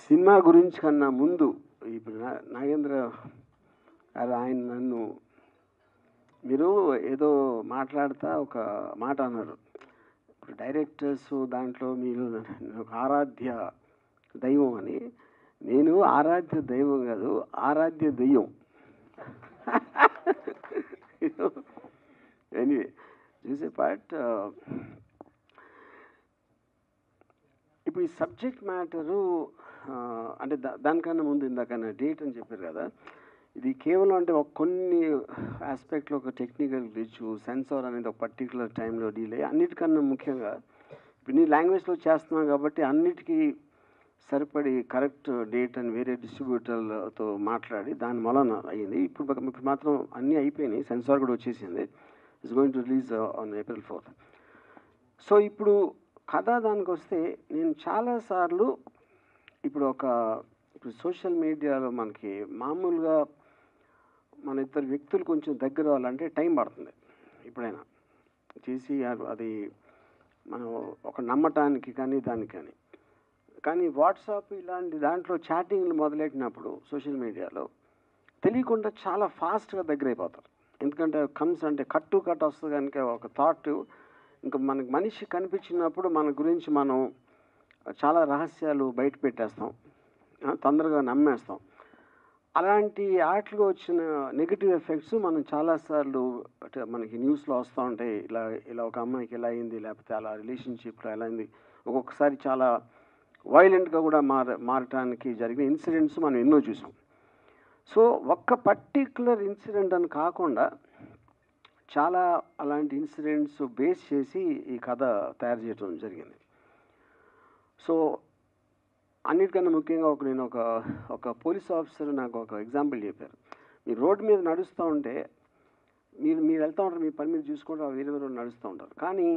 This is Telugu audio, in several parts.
సినిమా గురించి కన్నా ముందు ఇప్పుడు నాగేంద్ర గారు ఆయన నన్ను మీరు ఏదో మాట్లాడుతా ఒక మాట అన్నారు. ఇప్పుడు డైరెక్టర్స్ దాంట్లో మీరు ఒక ఆరాధ్య దైవం అని. నేను ఆరాధ్య దైవం కాదు, ఆరాధ్య దెయ్యం. ఎనీవే చూసే పార్ట్ ఇప్పుడు ఈ సబ్జెక్ట్ మ్యాటరు అంటే దానికన్నా ముందు ఇందాకన్నా డేట్ అని చెప్పారు కదా, ఇది కేవలం అంటే ఒక కొన్ని ఆస్పెక్ట్లో ఒక టెక్నికల్ గ్లిచ్, సెన్సార్ అనేది ఒక పర్టికులర్ టైంలో డీలే, అన్నిటికన్నా ముఖ్యంగా ఇప్పుడు నీ లాంగ్వేజ్లో చేస్తున్నావు కాబట్టి అన్నిటికీ సరిపడి కరెక్ట్ డేట్ అని వేరే డిస్ట్రిబ్యూటర్లతో మాట్లాడి దాని వలన అయ్యింది. ఇప్పుడు మాత్రం అన్నీ అయిపోయినాయి, సెన్సార్ కూడా వచ్చేసింది. It's going to release on April 4th. So ఇప్పుడు కథ దానికి వస్తే నేను చాలాసార్లు ఇప్పుడు సోషల్ మీడియాలో మనకి మామూలుగా మన ఇద్దరు వ్యక్తులు కొంచెం దగ్గర అవ్వాలంటే టైం పడుతుంది. ఎప్పుడైనా చేసి అది మనం ఒక నమ్మటానికి కానీ దానికి కానీ వాట్సాప్ ఇలాంటి దాంట్లో చాటింగ్లు మొదలెట్టినప్పుడు సోషల్ మీడియాలో తెలియకుండా చాలా ఫాస్ట్గా దగ్గర అయిపోతారు. ఎందుకంటే అంటే కట్ వస్తుంది కనుక ఒక థాట్ ఇంకా మనకి మనిషి కనిపించినప్పుడు మన గురించి మనం చాలా రహస్యాలు బయట పెట్టేస్తాం, తొందరగా నమ్మేస్తాం. అలాంటి ఆటలు వచ్చిన నెగిటివ్ ఎఫెక్ట్స్ మనం చాలాసార్లు అంటే మనకి న్యూస్లో వస్తూ ఉంటాయి. ఇలా ఒక అమ్మాయికి ఎలా అయింది, లేకపోతే అలా రిలేషన్షిప్లో ఎలా అయింది, ఒక్కొక్కసారి చాలా వైలెంట్గా కూడా మారటానికి జరిగిన ఇన్సిడెంట్స్ మనం ఎన్నో చూసాం. సో ఒక్క పర్టిక్యులర్ ఇన్సిడెంట్ అని కాకుండా చాలా అలాంటి ఇన్సిడెంట్స్ బేస్ చేసి ఈ కథ తయారు చేయడం జరిగింది. సో అన్నిటికన్నా ముఖ్యంగా నేను ఒక పోలీస్ ఆఫీసర్ నాకు ఒక ఎగ్జాంపుల్ చెప్పారు. మీరు రోడ్డు మీద నడుస్తూ ఉంటే మీరు వెళ్తూ ఉంటారు, మీ పని మీరు చూసుకుంటారు, వేరే నడుస్తూ ఉంటారు. కానీ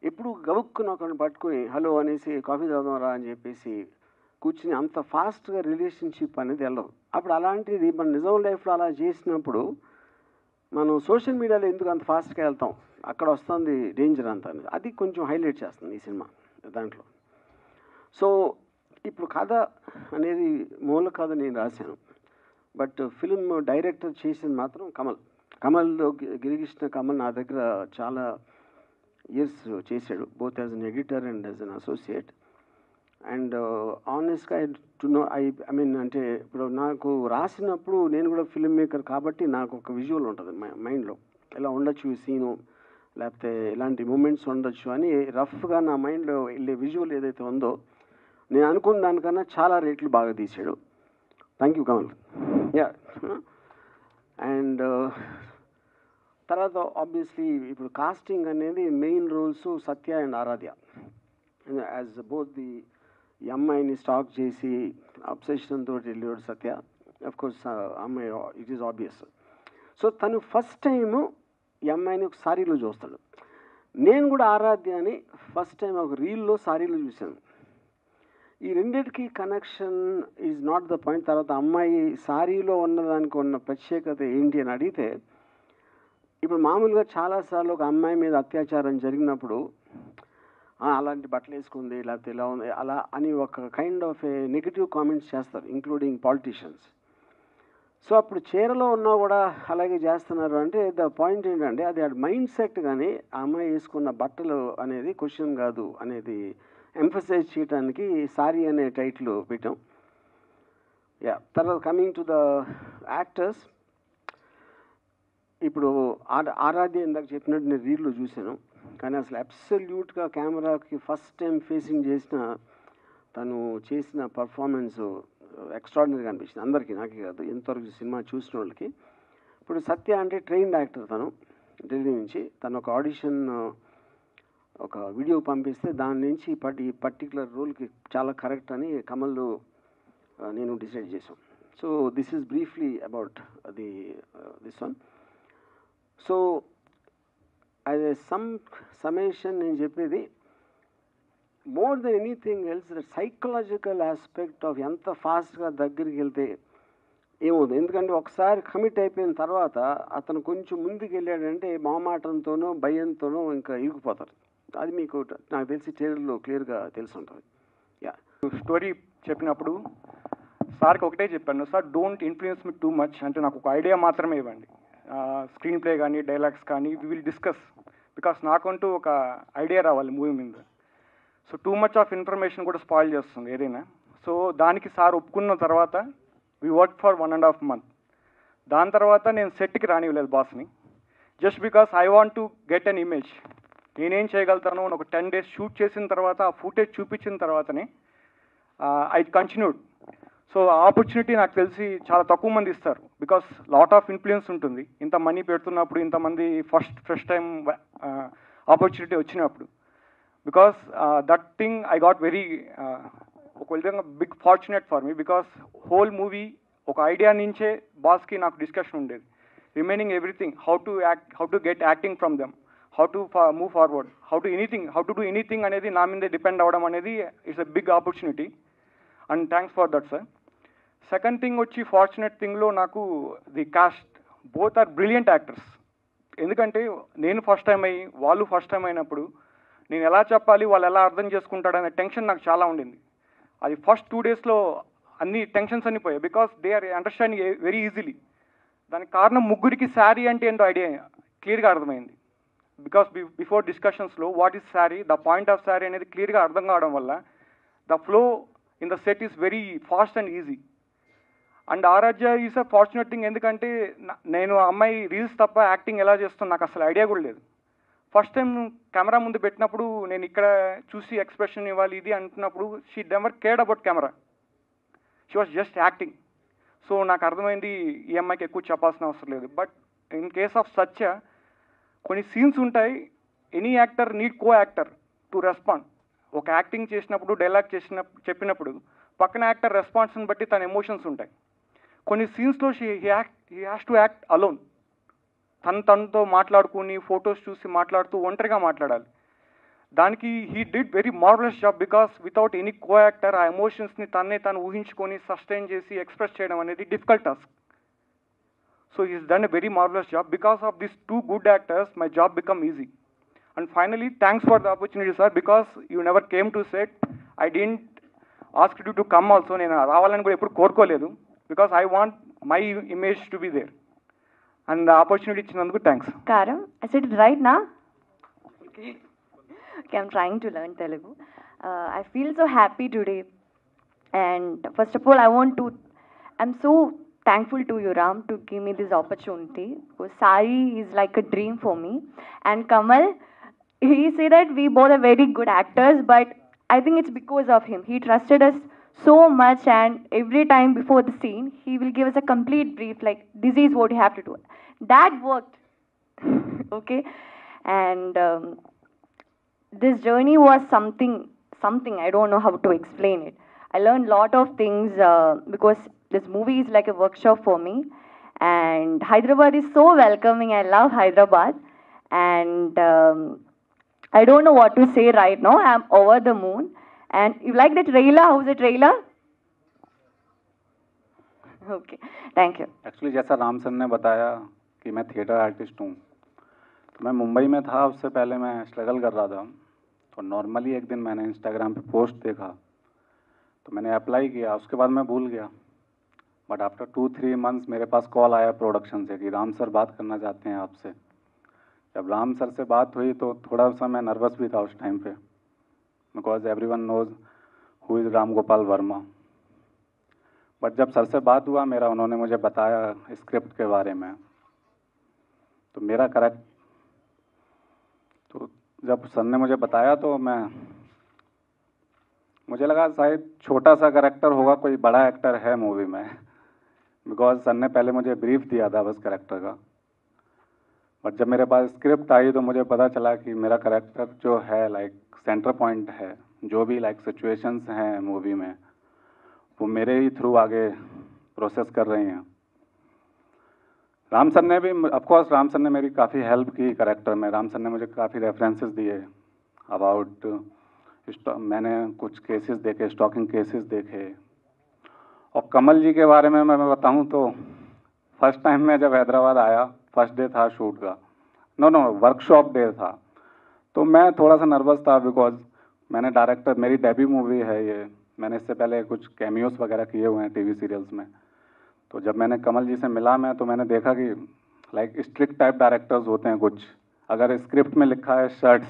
ఎప్పుడు గబుక్కుని ఒకరిని పట్టుకుని హలో అనేసి కాఫీ తాగుదాం రా అని చెప్పేసి కూర్చుని అంత ఫాస్ట్గా రిలేషన్షిప్ అనేది వెళ్ళదు. అప్పుడు అలాంటిది మన నిజం లైఫ్లో అలా చేసినప్పుడు మనం సోషల్ మీడియాలో ఎందుకు అంత ఫాస్ట్గా వెళ్తాం, అక్కడ వస్తుంది డేంజర్ అంతా అనేది. అది కొంచెం హైలైట్ చేస్తుంది ఈ సినిమా దాంట్లో. సో ఇప్పుడు కథ అనేది మూల కథ నేను రాశాను, బట్ ఫిల్మ్ డైరెక్టర్ చేసింది మాత్రం కమల్ గిరికృష్ణ కమల్ నా దగ్గర చాలా ఇయర్స్ చేశాడు, both as an editor and as an associate. And ఆనెస్ట్గా ఐ మీన్ అంటే ఇప్పుడు నాకు రాసినప్పుడు నేను కూడా ఫిల్మ్ మేకర్ కాబట్టి నాకు ఒక విజువల్ ఉంటుంది మైండ్లో, ఇలా ఉండొచ్చు ఈ సీను, లేకపోతే ఇలాంటి మూమెంట్స్ ఉండొచ్చు అని రఫ్గా నా మైండ్లో వెళ్ళే విజువల్ ఏదైతే ఉందో నేను అనుకున్న దానికన్నా చాలా రేట్లు బాగా తీసాడు. Thank you Kamal. Yeah. And తర్వాత ఆబ్వియస్లీ ఇప్పుడు కాస్టింగ్ అనేది main roles Satya and Aaradhya. As both ఈ అమ్మాయిని స్టాక్ చేసి అబ్సెషన్ తోటి వెళ్ళాడు సత్య. అఫ్ కోర్స్ అమ్మాయి ఇట్ ఈస్ ఆబ్వియస్. సో తను ఫస్ట్ టైము ఈ అమ్మాయిని ఒక సారీలో చూస్తాడు. నేను కూడా ఆరాధ్య అని ఫస్ట్ టైం ఒక రీల్లో సారీలో చూశాను. ఈ రెండింటికి connection is not the point. తర్వాత అమ్మాయి సారీలో ఉన్నదానికి ఉన్న ప్రత్యేకత ఏంటి అని అడిగితే, ఇప్పుడు మామూలుగా చాలాసార్లు ఒక అమ్మాయి మీద అత్యాచారం జరిగినప్పుడు అలాంటి బట్టలు వేసుకుంది, లేకపోతే ఇలా ఉంది, అలా అని ఒక kind of A negative comments చేస్తారు, ఇంక్లూడింగ్ పాలిటీషియన్స్. సో అప్పుడు చీరలో ఉన్నా కూడా అలాగే చేస్తున్నారు అంటే ద పాయింట్ ఏంటంటే అది మైండ్ సెట్. కానీ ఆ అమ్మాయి వేసుకున్న బట్టలు అనేది క్వశ్చన్ కాదు అనేది ఎంఫసైజ్ చేయడానికి సారీ అనే టైటిల్ పెట్టాం. యా. తర్వాత కమింగ్ టు ద యాక్టర్స్, ఇప్పుడు ఆరాధ్య ఇందాక చెప్పినట్టు నేను రీల్లో చూశాను, కానీ అసలు అబ్సల్యూట్గా కెమెరాకి ఫస్ట్ టైం ఫేసింగ్ చేసిన తను చేసిన పర్ఫార్మెన్స్ ఎక్స్ట్రాడినరీగా అనిపించింది అందరికీ, నాకే కాదు ఎంతవరకు సినిమా చూసిన వాళ్ళకి. ఇప్పుడు సత్య అంటే ట్రైన్డ్ యాక్టర్, తను ఢిల్లీ నుంచి. తను ఒక ఆడిషన్ ఒక వీడియో పంపిస్తే దాని నుంచి ఈ పర్టికులర్ రోల్కి చాలా కరెక్ట్ అని కమల్ నేను డిసైడ్ చేసాం. So this is briefly about this one. So as a summation నేను చెప్పేది, more than anything else the psychological aspect of ఎంత ఫాస్ట్గా దగ్గరికి వెళ్తే ఏమవుతుంది. ఎందుకంటే ఒకసారి కమిట్ అయిపోయిన తర్వాత అతను కొంచెం ముందుకు వెళ్ళాడంటే మొహమాటంతోనో భయంతోనో ఇంకా ఇరుకుపోతారు. అది మీకు నాకు తెలిసి ట్రైలర్లో క్లియర్గా తెలిసి ఉంటుంది. యా. స్టోరీ చెప్పినప్పుడు సార్కి ఒకటే చెప్పాను, sir don't influence me too much, అంటే నాకు ఒక ఐడియా మాత్రమే ఇవ్వండి, స్క్రీన్ ప్లే కానీ డైలాగ్స్ కానీ వి విల్ డిస్కస్, బికాస్ నాకంటూ ఒక ఐడియా రావాలి మూవీ మీద. So too much of information కూడా స్పాయిల్ చేస్తుంది ఏదైనా. సో దానికి సార్ ఒప్పుకున్న తర్వాత వి వర్క్ ఫర్ 1.5 months. దాని తర్వాత నేను సెట్కి రానివ్వలేదు బాస్ని, just because I want to get an image, నేనేం చేయగలుగుతాను ఒక 10 days షూట్ చేసిన తర్వాత ఆ ఫుటేజ్ చూపించిన తర్వాతనే ఐ కంటిన్యూడ్. సో ఆపర్చునిటీ నాకు తెలిసి చాలా తక్కువ మంది ఇస్తారు, బికాస్ లాట్ ఆఫ్ ఇన్ఫ్లుయెన్స్ ఉంటుంది ఇంత మనీ పెడుతున్నప్పుడు, ఇంతమంది ఫస్ట్ టైం ఆపర్చునిటీ వచ్చినప్పుడు. Because that thing I got very ఒక విధంగా big fortunate for me, because whole movie ఒక ఐడియా నుంచే బాస్కి నాకు డిస్కషన్ ఉండేది. Remaining everything, how to act, how to get acting from them, how to move forward, how to do anything అనేది నా మీదే డిపెండ్ అవ్వడం అనేది it's a big opportunity, and thanks for that sir. Second thing వచ్చి ఫార్చునేట్ థింగ్లో నాకు the cast, both are brilliant actors. ఎందుకంటే నేను ఫస్ట్ టైం అయ్యి వాళ్ళు ఫస్ట్ టైం అయినప్పుడు నేను ఎలా చెప్పాలి, వాళ్ళు ఎలా అర్థం చేసుకుంటాడనే టెన్షన్ నాకు చాలా ఉండింది. అది ఫస్ట్ 2 daysలో అన్ని టెన్షన్స్ అన్ని పోయాయి, because they are understanding very easily. దానికి కారణం ముగ్గురికి శారీ అంటే ఏంటో ఐడియా క్లియర్గా అర్థమైంది. బికాస్ బిఫోర్ డిస్కషన్స్లో what is Saaree, the point of Saaree అనేది క్లియర్గా అర్థం కావడం వల్ల the flow in the set is very fast and easy. And Aaradhya is a fortunate thing, ఎందుకంటే నేను అమ్మాయి రీల్స్ తప్ప యాక్టింగ్ ఎలా చేస్తాను నాకు అసలు ఐడియా కూడా లేదు. ఫస్ట్ టైం కెమెరా ముందు పెట్టినప్పుడు నేను ఇక్కడ చూసి ఎక్స్ప్రెషన్ ఇవ్వాలి ఇది అంటున్నప్పుడు she never cared about camera, she was just acting. So నాకు అర్థమైంది ఈ అమ్మాయికి ఎక్కువ చెప్పాల్సిన అవసరం లేదు. But in case of Satya కొన్ని సీన్స్ ఉంటాయి, any actor need co actor to respond. ఒక యాక్టింగ్ చేసినప్పుడు డైలాగ్ చెప్పినప్పుడు పక్కన యాక్టర్ రెస్పాన్స్ని బట్టి తన ఎమోషన్స్ ఉంటాయి. కొన్ని సీన్స్లో he has to act alone, తనతో మాట్లాడుకుని ఫొటోస్ చూసి మాట్లాడుతూ ఒంటరిగా మాట్లాడాలి. దానికి he did very marvellous job, because without any co actor ఆ ఎమోషన్స్ని తను ఊహించుకొని సస్టైన్ చేసి ఎక్స్ప్రెస్ చేయడం అనేది difficult task. So he's done a very marvellous job. Because of this 2 good actors my job become easy. And finally thanks for the opportunity sir, because you never came to set, I didn't ask you to come also. నేను రావాలని కూడా ఎప్పుడు కోరుకోలేదు, because I want my image to be there. And opportunity ఇచ్చినందుకు thanks. Karam, I said it right now? Okay, I'm trying to learn Telugu. I feel so happy today. And first of all, I'm so thankful to you, Ram, to give me this opportunity. Because Sai is like a dream for me. And Kamal, he said that we both are very good actors, but I think it's because of him. He trusted us so much, and every time before the scene, he will give us a complete brief, like, this is what you have to do. That worked. Okay? And this journey was something, I don't know how to explain it. I learned a lot of things because this movie is like a workshop for me. And Hyderabad is so welcoming. I love Hyderabad. And I don't know what to say right now. I'm over the moon. And you like the trailer? How's the trailer? Okay, thank you. Actually जैसा राम सर ने बताया कि मैं थिएटर आर्टिस्ट हूँ, तो मैं मुंबई में था, उससे पहले मैं स्ट्रगल कर रहा था. तो नॉर्मली एक दिन मैंने इंस्टाग्राम पे पोस्ट देखा, तो मैंने अप्लाई किया. उसके बाद मैं भूल गया. बट आफ्टर 2-3 months मेरे पास कॉल आया प्रोडक्शन से कि राम सर बात करना चाहते हैं आपसे. जब राम सर से बात हुई तो थोड़ा सा मैं नर्वस भी था उस टाइम पे, because everyone knows who is Ram Gopal Varma. But जब सर से बात हुआ मेरा, उन्होंने मुझे बताया स्क्रिप्ट के बारे में, तो मेरा करेक्ट, तो जब सर ने मुझे बताया तो मुझे लगा शायद छोटा सा कैरेक्टर होगा, कोई बड़ा एक्टर है मूवी में, बिकॉज सर ने पहले मुझे ब्रीफ दिया था बस कैरेक्टर का. बट जब मेरे पास स्क्रिप्ट आई तो मुझे पता चला कि मेरा कैरेक्टर जो है लाइक सेंटर पॉइंट है. जो भी लाइक सिचुएशंस हैं मूवी में वो मेरे ही थ्रू आगे प्रोसेस कर रही हैं. राम सर ने भी, ऑफकोर्स राम सर ने मेरी काफ़ी हेल्प की कैरेक्टर में. राम सर ने मुझे काफ़ी रेफरेंसेस दिए अबाउट, मैंने कुछ केसेस देखे, स्टॉकिंग केसेस देखे. और कमल जी के बारे में मैं बताऊं तो फर्स्ट टाइम मैं जब हैदराबाद आया, फर्स्ट डे था शूट का, वर्कशॉप डे था, तो मैं थोड़ा सा नर्वस था, बिकॉज मैंने डायरेक्टर, मेरी डेब्यू मूवी है ये, मैंने इससे पहले कुछ कैमियोस वगैरह किए हुए हैं टीवी सीरियल्स में। तो जब मैंने कमल जी से मिला मैं, तो मैंने देखा कि लाइक स्ट्रिक्ट टाइप डायरेक्टर्स होते हैं कुछ। अगर स्क्रिप्ट में लिखा है शर्ट्स,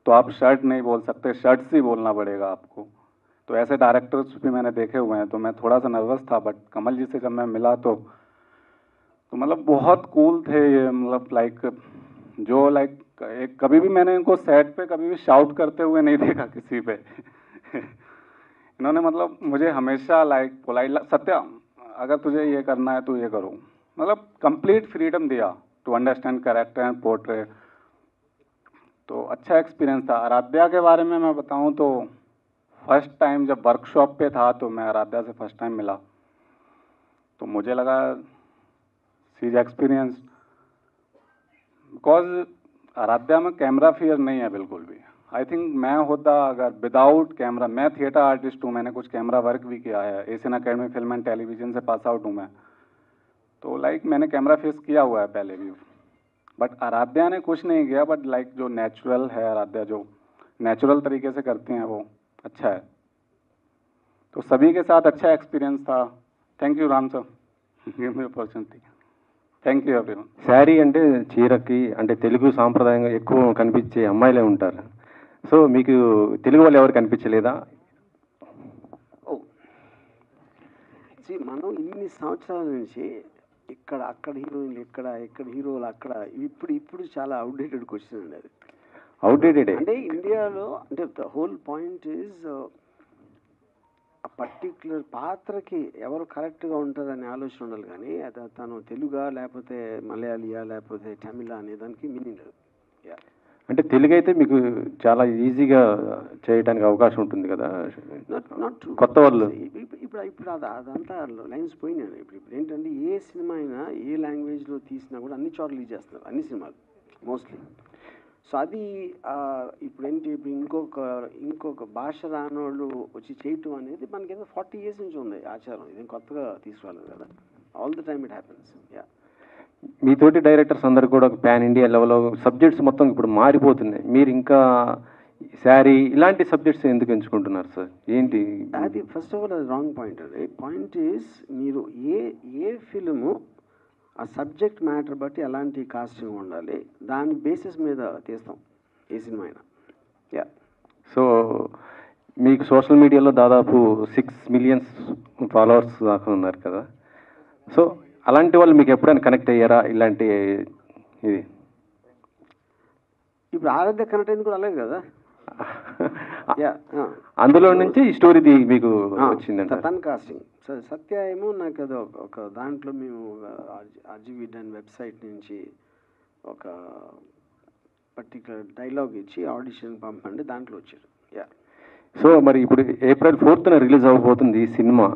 तो आप शर्ट नहीं बोल सकते, शर्ट्स ही बोलना पड़ेगा आपको। तो ऐसे डायरेक्टर्स भी मैंने देखे हुए हैं। तो मैं थोड़ा सा नर्वस था, बट कमल जी से जब मैं मिला तो मतलब बहुत कूल थे ये। मतलब लाइक जो लाइक एक कभी भी मैंने इनको सेट पे कभी भी शाउट करते हुए नहीं देखा किसी पे। इन्होंने मतलब मुझे हमेशा लाइक पोलाइट, सत्या अगर तुझे ये करना है तो ये करो, मतलब कंप्लीट फ्रीडम दिया to understand character and portray. तो अच्छा एक्सपीरियंस था। आराध्या के बारे में मैं बताऊं तो फर्स्ट टाइम जब वर्कशॉप पे था तो मैं आराध्या से फर्स्ट टाइम मिला, तो मुझे लगा सी इज एक्सपीरियंस, बिकॉज आराध्या में कैमरा फियर नहीं है बिल्कुल भी। आई थिंक मैं होता अगर विदाउट कैमरा, मैं थिएटर आर्टिस्ट हूँ, मैंने कुछ कैमरा वर्क भी किया है, Asian academy film and television से पास आउट हूँ मैं, तो लाइक मैंने कैमरा फेस किया हुआ है पहले भी। बट आराध्या ने कुछ नहीं किया, बट लाइक जो नेचुरल है आराध्या, जो नेचुरल तरीके से करते हैं वो अच्छा है। तो सभी के साथ अच्छा एक्सपीरियंस था। Thank you Ram sir, give me opportunity. Thank you everyone. Sari అంటే చీరకి అంటే తెలుగు సాంప్రదాయంగా ఎక్కువ కనిపించే అమ్మాయిలే ఉంటారు. సో మీకు తెలుగు వాళ్ళు ఎవరు కనిపించలేదా? మనం ఇన్ని సంవత్సరాల నుంచి ఇక్కడ అక్కడ హీరోయిన్లు ఇక్కడ హీరోలు అక్కడ, ఇప్పుడు చాలా అవుట్డేటెడ్ క్వశ్చన్ అండి అది. అవుట్డేటెడ్ అంటే ఇండియాలో అంటే ద హోల్ పాయింట్ ఈజ్ ఆ పర్టిక్యులర్ పాత్రకి ఎవరు కరెక్ట్గా ఉంటుందనే ఆలోచన ఉండాలి, కానీ అది తను తెలుగా లేకపోతే మలయాళీయా లేకపోతే తమిళ అనే దానికి మీనింగ్ లేదు. అంటే తెలుగు అయితే మీకు చాలా ఈజీగా చేయడానికి అవకాశం ఉంటుంది కదా, కొత్త వాళ్ళు ఇప్పుడు అదంతా లైన్స్ పోయినాయి. ఇప్పుడు ఏంటంటే ఏ సినిమా అయినా ఏ లాంగ్వేజ్లో తీసినా కూడా అన్ని చోట్ల లీజ్ చేస్తున్నారు అన్ని సినిమాలు మోస్ట్లీ. సో అది ఇప్పుడు ఏంటి, ఇప్పుడు ఇంకొక భాష రానోళ్ళు వచ్చి చేయటం అనేది మనకి ఏదో 40 years నుంచి ఉంది ఆచారం, ఇది కొత్తగా తీసుకురాలేదు కదా. All the time it happens. Yeah, మీతోటి డైరెక్టర్స్ అందరు కూడా పాన్ ఇండియా లెవెల్లో సబ్జెక్ట్స్ మొత్తం ఇప్పుడు మారిపోతున్నాయి. మీరు ఇంకా శారీ ఇలాంటి సబ్జెక్ట్స్ ఎందుకు ఎంచుకుంటున్నారు సార్? ఏంటి అది? ఫస్ట్ ఆఫ్ ఆల్ అది రాంగ్ పాయింట్ అండి. పాయింట్ ఈజ్ మీరు ఏ ఫిలిము ఆ సబ్జెక్ట్ మ్యాటర్ బట్టి ఎలాంటి కాస్టింగ్ ఉండాలి, దాని బేసిస్ మీద తీస్తాం ఏ సినిమా అయినా. యా, సో మీకు సోషల్ మీడియాలో దాదాపు 6 million ఫాలోవర్స్ దాకా ఉన్నారు కదా. సో అలాంటి వాళ్ళు మీకు ఎప్పుడైనా కనెక్ట్ అయ్యారా ఇలాంటి ఇది? ఇప్పుడు ఆరాధ్య కనెక్ట్ అయింది కూడా అలాగే కదా. అందులో నుంచి ఈ స్టోరీ మీకు వచ్చిందంట. తన కాస్టింగ్ సత్య ఏమో నాకు అది ఒక దాంట్లో మేము ఆర్జీవీడన్ వెబ్సైట్ నుంచి ఒక పర్టికులర్ డైలాగ్ ఇచ్చి ఆడిషన్ పంపండి, దాంట్లో వచ్చారు. యా, సో మరి ఇప్పుడు April 4th రిలీజ్ అవ్వబోతుంది ఈ సినిమా.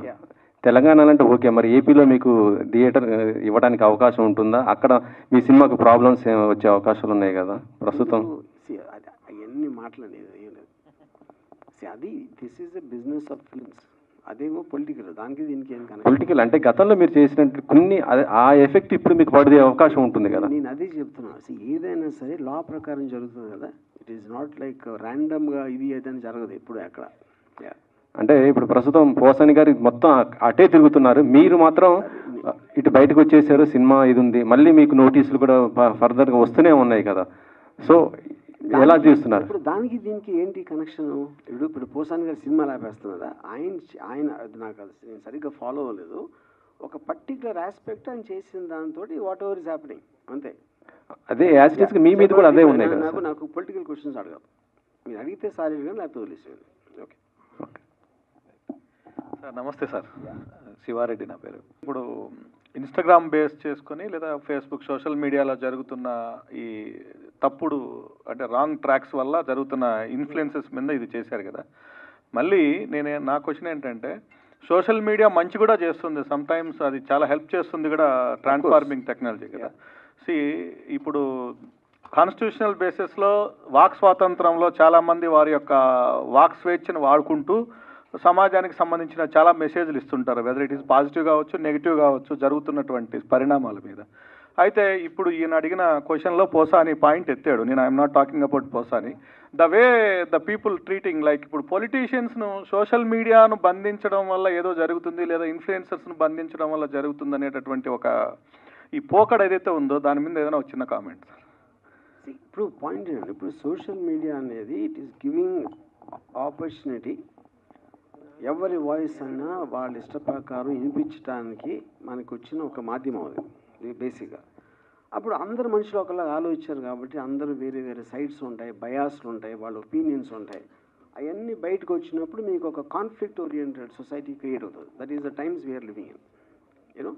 తెలంగాణలో అంటే ఓకే, మరి ఏపీలో మీకు థియేటర్ ఇవ్వడానికి అవకాశం ఉంటుందా? అక్కడ మీ సినిమాకు ప్రాబ్లమ్స్ వచ్చే అవకాశాలు ఉన్నాయి కదా ప్రస్తుతం? అవన్నీ మాట్లాడేది అది this is the business of films. అదేమో పొలిటికల్, దానికి దీనికి ఏం కనెక్షన్? పొలిటికల్ అంటే గతంలో మీరు చేసినట్టు కొన్ని ఆ ఎఫెక్ట్ ఇప్పుడు మీకు పడే అవకాశం ఉంటుంది కదా. నేను అదే చెప్తున్నాను, ఏదైనా సరే లా ప్రకారం జరుగుతుంది కదా. ఇట్ ఈస్ నాట్ లైక్ ర్యాండమ్గా ఇది ఏదైనా జరగదు ఎప్పుడు ఎక్కడ. అంటే ఇప్పుడు ప్రస్తుతం పోసాని గారు మొత్తం అటే తిరుగుతున్నారు, మీరు మాత్రం ఇటు బయటకు వచ్చేసారు, సినిమా ఇది ఉంది, మళ్ళీ మీకు నోటీసులు కూడా ఫర్దర్గా వస్తూనే ఉన్నాయి కదా. సో ఎలా చూస్తున్నారు? ఇప్పుడు దానికి దీనికి ఏంటి కనెక్షన్? ఇప్పుడు పోసాని గారు సినిమా లాపేస్తున్నారా? ఆయన నాకు నేను సరిగ్గా ఫాలో అవ్వలేదు. ఒక పర్టికులర్ ఆస్పెక్ట్ ఆయన చేసిన దాంతో వాట్ ఎవర్ ఇస్ హ్యాపెనింగ్ అంతే. అదే యాజిటీస్ మీ మీద కూడా అదే ఉన్నాయి కదా. నాకు పొలిటికల్ క్వశ్చన్స్ అడగాలి, మీరు అడిగితే సారీ కానీ లేకపోతే వదిలేసేది. ఓకే సార్, నమస్తే సార్. శివారెడ్డి నా పేరు. ఇప్పుడు ఇన్స్టాగ్రామ్ బేస్ చేసుకొని లేదా ఫేస్బుక్ సోషల్ మీడియాలో జరుగుతున్న ఈ తప్పుడు అంటే రాంగ్ ట్రాక్స్ వల్ల జరుగుతున్న ఇన్ఫ్లుయెన్సెస్ మీద ఇది చేశారు కదా. మళ్ళీ నా క్వశ్చన్ ఏంటంటే, సోషల్ మీడియా మంచి కూడా చేస్తుంది, సమ్ టైమ్స్ అది చాలా హెల్ప్ చేస్తుంది కూడా, ట్రాన్స్ఫార్మింగ్ టెక్నాలజీ కదా. ఇప్పుడు కాన్స్టిట్యూషనల్ బేసిస్లో వాక్ స్వాతంత్రంలో చాలామంది వారి యొక్క వాక్ స్వేచ్ఛను వాడుకుంటూ సమాజానికి సంబంధించిన చాలా మెసేజ్లు ఇస్తుంటారు, వెదర్ ఇట్ ఈస్ పాజిటివ్ కావచ్చు నెగిటివ్ కావచ్చు జరుగుతున్నటువంటి పరిణామాల మీద. అయితే ఇప్పుడు ఈయన అడిగిన క్వశ్చన్లో పోసాని పాయింట్ ఎత్తాడు. నేను I'm not talking about Posani. The way the people treating like ఇప్పుడు పొలిటీషియన్స్ను సోషల్ మీడియాను బంధించడం వల్ల ఏదో జరుగుతుంది, లేదా ఇన్ఫ్లుయెన్సర్స్ను బంధించడం వల్ల జరుగుతుంది అనేటటువంటి ఒక ఈ పోకడ ఏదైతే ఉందో దాని మీద ఏదైనా ఒక చిన్న కామెంట్. ఇప్పుడు పాయింట్ ఏంటంటే, ఇప్పుడు సోషల్ మీడియా అనేది ఇట్ ఈస్ గివింగ్ ఆపర్చునిటీ ఎవరి వాయిస్ అయినా వాళ్ళ ఇష్ట ప్రకారం వినిపించడానికి మనకు వచ్చిన ఒక మాధ్యమం అది బేసిక్గా. అప్పుడు అందరు మనుషులు ఒకలాగా ఆలోచించారు కాబట్టి అందరూ వేరే వేరే సైడ్స్ ఉంటాయి, బయాస్లు ఉంటాయి, వాళ్ళ ఒపీనియన్స్ ఉంటాయి. అవన్నీ బయటకు వచ్చినప్పుడు మీకు ఒక కాన్ఫ్లిక్ట్ ఓరియంటెడ్ సొసైటీ క్రియేట్ అవుతుంది. That is the times we're living in, you know.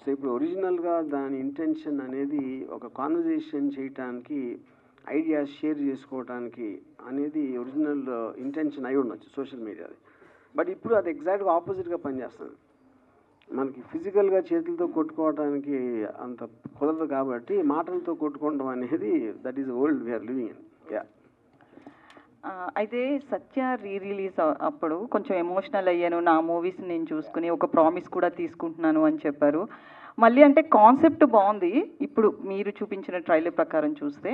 So ఇప్పుడు ఒరిజినల్గా దాని ఇంటెన్షన్ అనేది ఒక కాన్వర్జేషన్ చేయటానికి, ఐడియాస్ షేర్ చేసుకోవడానికి అనేది ఒరిజినల్ ఇంటెన్షన్ అయి ఉండొచ్చు సోషల్ మీడియాది. బట్ ఇప్పుడు అది ఎగ్జాక్ట్గా ఆపోజిట్గా పనిచేస్తుంది. మనకి ఫిజికల్గా చేతులతో కొట్టుకోవడానికి అంత కుదరదు కాబట్టి మాటలతో కొట్టుకోవడం అనేది that is world we're living in. Yeah. అయితే సత్య రిలీజ్ అప్పుడు కొంచెం ఎమోషనల్ అయ్యాను, నా మూవీస్ నేను చూసుకుని ఒక ప్రామిస్ కూడా తీసుకుంటున్నాను అని చెప్పారు. మళ్ళీ అంటే కాన్సెప్ట్ బాగుంది. ఇప్పుడు మీరు చూపించిన ట్రైలర్ ప్రకారం చూస్తే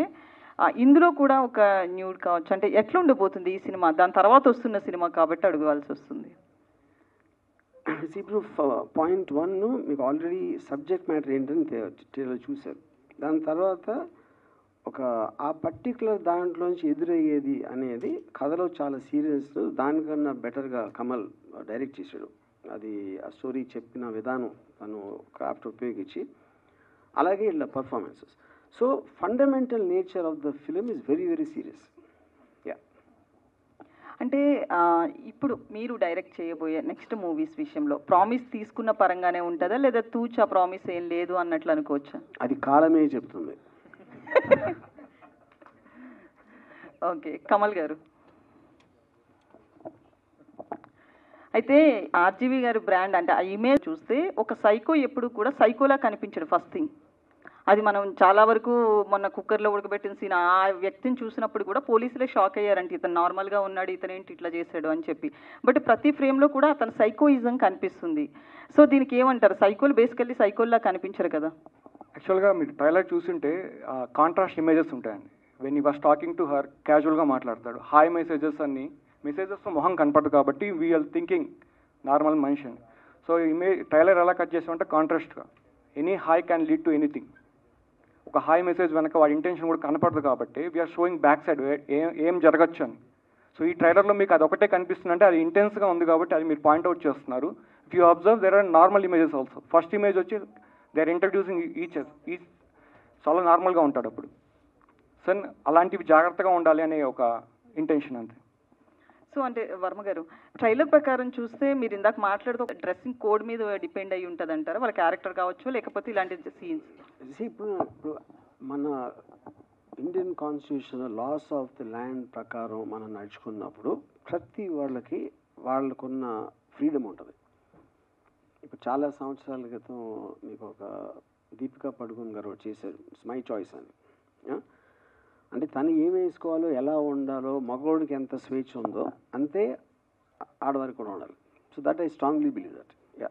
ఇందులో కూడా ఒక న్యూడ్ కావచ్చు, అంటే ఎట్లా ఉండబోతుంది ఈ సినిమా? దాని తర్వాత వస్తున్న సినిమా కాబట్టి అడగవలసి వస్తుంది. ఇప్పుడు పాయింట్ 1 మీకు ఆల్రెడీ సబ్జెక్ట్ మ్యాటర్ ఏంటని ట్రైలర్ చూశారు. దాని తర్వాత ఒక ఆ పర్టికులర్ దాంట్లోంచి ఎదురయ్యేది అనేది కథలో చాలా సీరియస్, దానికన్నా బెటర్గా కమల్ డైరెక్ట్ చేశాడు. అది ఆ స్టోరీ చెప్పిన విధానం తను క్రాఫ్ట్ ఉపయోగించి, అలాగే ఇలా performances. So fundamental nature of the film is very very serious. Yeah. అంటే ఇప్పుడు మీరు డైరెక్ట్ చేయబోయే నెక్స్ట్ మూవీస్ విషయంలో ప్రామిస్ తీసుకున్న పరంగానే ఉంటుందా, లేదా తూచా ప్రామిస్ ఏం లేదు అన్నట్లు అనుకోవచ్చా? అది కాలమే చెప్తుంది. ఓకే, కమల్ గారు. అయితే ఆర్జీవి గారి బ్రాండ్ అంటే ఆ ఇమేజ్ చూస్తే ఒక సైకో ఎప్పుడు కూడా సైకోలా కనిపించడు ఫస్ట్ థింగ్. అది మనం చాలా వరకు మొన్న కుక్కర్లో ఉడకబెట్టిన సీన్ ఆ వ్యక్తిని చూసినప్పుడు కూడా పోలీసులే షాక్ అయ్యారంటే ఇతను నార్మల్గా ఉన్నాడు, ఇతనేంటి ఇట్లా చేశాడు అని చెప్పి. బట్ ప్రతి ఫ్రేమ్లో కూడా అతను సైకోయిజం కనిపిస్తుంది. సో దీనికి ఏమంటారు? సైకోలు బేసికల్లీ సైకోల్లా కనిపించరు కదా. యాక్చువల్గా మీరు ట్రైలర్ చూస్తుంటే కాంట్రాస్ట్ ఇమేజెస్ ఉంటాయండి. When I was talking to her క్యాజువల్గా మాట్లాడతాడు, హాయ్ మెసేజెస్ అన్ని మెసేజెస్తో మొహం కనపడదు కాబట్టి వీఆర్ థింకింగ్ నార్మల్ మనిషి. సో ట్రైలర్ ఎలా కట్ చేసామంటే కాంట్రాస్ట్గా any hi can lead to anything. ఒక హాయ్ మెసేజ్ వెనక వాడి ఇంటెన్షన్ కూడా కనపడదు కాబట్టి వీఆర్ షోయింగ్ బ్యాక్ సైడ్ ఏం జరగచ్చు అని. సో ఈ ట్రైలర్లో మీకు అది ఒకటే కనిపిస్తుందంటే అది ఇంటెన్స్గా ఉంది కాబట్టి అది మీరు పాయింట్అవుట్ చేస్తున్నారు. If you observe there are normal images also. First image వచ్చి దే ఆర్ ఇంట్రడ్యూసింగ్ ఈచ్ చాలా నార్మల్గా ఉంటాడు అప్పుడు. సో అలాంటివి జాగ్రత్తగా ఉండాలి అనే ఒక ఇంటెన్షన్ అంతే. సో అంటే వర్మ గారు, ట్రైలర్ ప్రకారం చూస్తే మీరు ఇందాక మాట్లాడుతూ ఒక డ్రెస్సింగ్ కోడ్ మీద డిపెండ్ అయ్యి ఉంటుంది అంటారా? వాళ్ళ క్యారెక్టర్ కావచ్చు, లేకపోతే ఇలాంటి సీన్స్? ఇప్పుడు మన Indian constitution laws of the land ప్రకారం మనం నడుచుకున్నప్పుడు ప్రతి వాళ్ళకున్న ఫ్రీడమ్ ఉంటుంది. ఇప్పుడు చాలా సంవత్సరాల క్రితం మీకు ఒక దీపికా పడుకోన్ గారు చేశారు ఇట్స్ మై చాయిస్ అని. అంటే తను ఏం వేసుకోవాలో, ఎలా ఉండాలో, మగవాడికి ఎంత స్వేచ్ఛ ఉందో అంతే ఆడవారికి కూడా ఉండాలి. So that I strongly believe that. Yeah.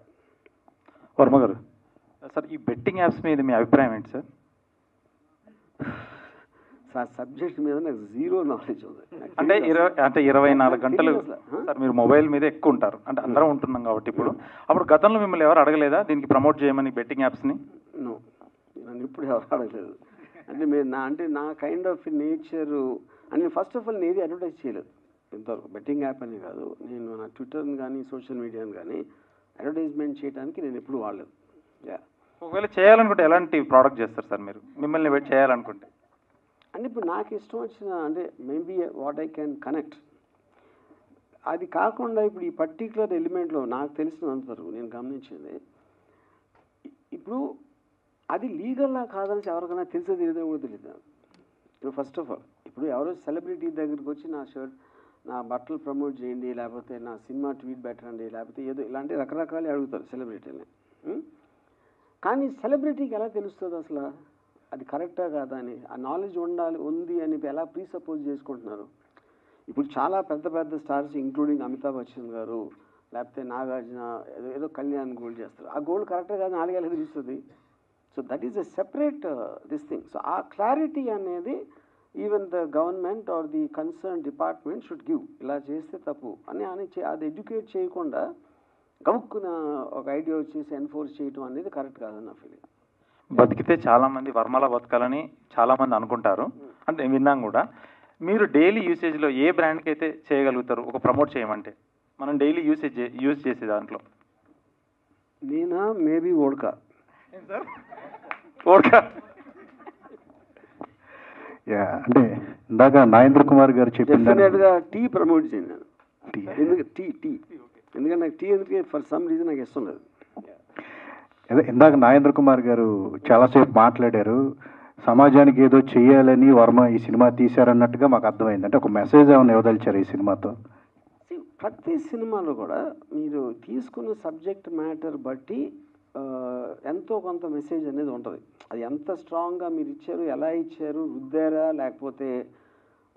Varma గారు, సార్ ఈ బెట్టింగ్ యాప్స్ మీద మీ అభిప్రాయం ఏంటి సార్? సార్ సబ్జెక్ట్ మీద నాకు జీరో నాలెడ్జ్ ఉంది. అంటే 24 గంటలు సార్ మీరు మొబైల్ మీద ఎక్కువ ఉంటారు, అంటే అందరం ఉంటున్నాం కాబట్టి. అప్పుడు గతంలో మిమ్మల్ని ఎవరు అడగలేదా దీనికి ప్రమోట్ చేయమని బెట్టింగ్ యాప్స్ని? నో, నన్ను ఇప్పుడు ఎవరు అడగలేదు. అంటే మీరు నా కైండ్ ఆఫ్ నేచరు అంటే ఫస్ట్ ఆఫ్ ఆల్ నేను ఏది అడ్వర్టైజ్ చేయలేదు ఇంతవరకు. బెట్టింగ్ యాప్ అని కాదు, నేను నా ట్విట్టర్ని కానీ సోషల్ మీడియాని కానీ అడ్వర్టైజ్మెంట్ చేయడానికి నేను ఎప్పుడు వాడలేదు. యా. ఒకవేళ చేయాలనుకుంటే ఎలాంటి ప్రోడక్ట్ చేస్తారు సార్ మీరు, మిమ్మల్ని వెయిట్ చేయాలనుకుంటే? అంటే ఇప్పుడు నాకు ఇష్టం వచ్చిన అంటే maybe what I can connect. అది కాకుండా ఇప్పుడు ఈ పర్టికులర్ ఎలిమెంట్లో నాకు తెలిసినంతవరకు నేను గమనించింది, ఇప్పుడు అది లీగల్లా కాదని ఎవరికైనా తెలిసేది ఏదో కూడా తెలియదు. ఇప్పుడు ఫస్ట్ ఆఫ్ ఆల్ ఇప్పుడు ఎవరో సెలబ్రిటీ దగ్గరికి వచ్చి నా బట్టలు ప్రమోట్ చేయండి, లేకపోతే నా సినిమా ట్వీట్ పెట్టండి, లేకపోతే ఏదో ఇలాంటి రకరకాలు అడుగుతారు సెలబ్రిటీని. కానీ సెలబ్రిటీకి ఎలా తెలుస్తుంది అసలు అది కరెక్టా కాదా అని? ఆ నాలెడ్జ్ ఉంది అని ఎలా ప్రీసపోజ్ చేసుకుంటున్నారు? ఇప్పుడు చాలా పెద్ద పెద్ద స్టార్స్ ఇంక్లూడింగ్ అమితాబ్ బచ్చన్ గారు, లేకపోతే నాగార్జున ఏదో కళ్యాణ్ గోల్డ్ చేస్తారు. ఆ గోల్డ్ కరెక్టే కాదు నాలుగేళ్ళకి తెలుస్తుంది. So that is a separate this thing. So ఆ క్లారిటీ అనేది even the government are the concern department should give. ఇలా చేస్తే తప్పు అని అది ఎడ్యుకేట్ చేయకుండా గవుక్కున ఒక ఐడియా వచ్చేసి ఎన్ఫోర్స్ చేయటం అనేది కరెక్ట్ కాదని నా ఫీలింగ్. బతికితే చాలామంది వర్మల బతకాలని చాలామంది అనుకుంటారు, అంటే విన్నాం కూడా. మీరు డైలీ యూసేజ్లో ఏ బ్రాండ్కి అయితే చేయగలుగుతారు ఒక ప్రమోట్ చేయమంటే, మనం డైలీ యూజ్ చేసే దాంట్లో? నేనా మేబీ ఓడకా. ఓడకా అంటే ఇందాక నాగేంద్ర కుమార్ గారు డెఫినెట్గా టీ ప్రమోట్ చేయండి నేను. టీ ఎందుకంటే నాకు టీ ఎందుకు ఫర్ సమ్ రీజన్ నాకు ఇష్టం లేదు. ఇందాక నాగేంద్ర కుమార్ గారు చాలాసేపు మాట్లాడారు, సమాజానికి ఏదో చెయ్యాలని వర్మ ఈ సినిమా తీశారన్నట్టుగా మాకు అర్థమైంది. అంటే ఒక మెసేజ్ ఏమైనా ఇవ్వదలిచారు ఈ సినిమాతో? ప్రతి సినిమాలో కూడా మీరు తీసుకున్న సబ్జెక్ట్ మ్యాటర్ బట్టి ఎంతో కొంత మెసేజ్ అనేది ఉంటుంది. అది ఎంత స్ట్రాంగ్గా మీరు ఇచ్చారు, ఎలా ఇచ్చారు, రుద్దారా లేకపోతే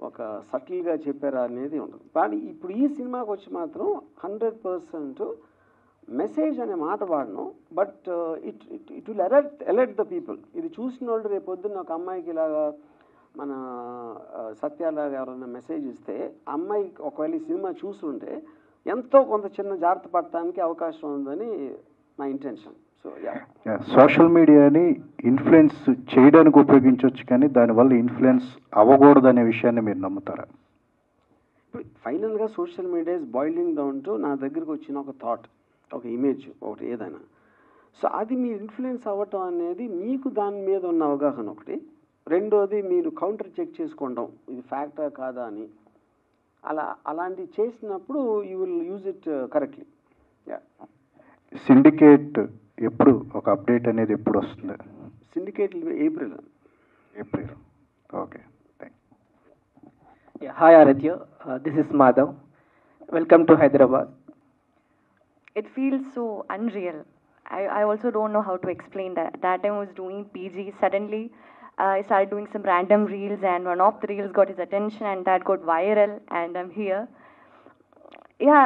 ఒక సటిల్గా చెప్పారా అనేది ఉంటుంది. కానీ ఇప్పుడు ఈ సినిమాకి వచ్చి మాత్రం 100% మెసేజ్ అనే మాట వాడను, but it will alert the people. ఇది చూసిన వాళ్ళు రేపు పొద్దున్న ఒక అమ్మాయికి ఇలాగా మన సత్యాలాగా ఎవరైనా మెసేజ్ ఇస్తే అమ్మాయి ఒకవేళ ఈ సినిమా చూస్తుంటే ఎంతో కొంత చిన్న జాగ్రత్త పడటానికి అవకాశం ఉందని నా ఇంటెన్షన్. సో సోషల్ మీడియాని ఇన్ఫ్లుయెన్స్ చేయడానికి ఉపయోగించవచ్చు, కానీ దానివల్ల ఇన్ఫ్లుయెన్స్ అవ్వకూడదనే విషయాన్ని మీరు నమ్ముతారా? ఇప్పుడు ఫైనల్గా social media is boiling down to నా దగ్గరకు వచ్చిన ఒక థాట్, ఒక ఇమేజ్, ఒకటి ఏదైనా. సో అది మీరు ఇన్ఫ్లుయెన్స్ అవ్వటం అనేది మీకు దాని మీద ఉన్న అవగాహన ఒకటి. రెండోది మీరు కౌంటర్ చెక్ చేసుకోవడం, ఇది ఫ్యాక్టా కాదా అని. అలాంటివి చేసినప్పుడు you will use it correctly. Syndicate ఎప్పుడు ఒక అప్డేట్ అనేది ఎప్పుడు వస్తుంది? Syndicate April. Okay, thank you. Hi Aaradhya, this is Madhav. Welcome to Hyderabad. It feels so unreal. I also don't know how to explain that. That time I was doing PG. Suddenly, I started doing some random reels, and one of the reels got his attention, and that got viral, and I'm here. Yeah,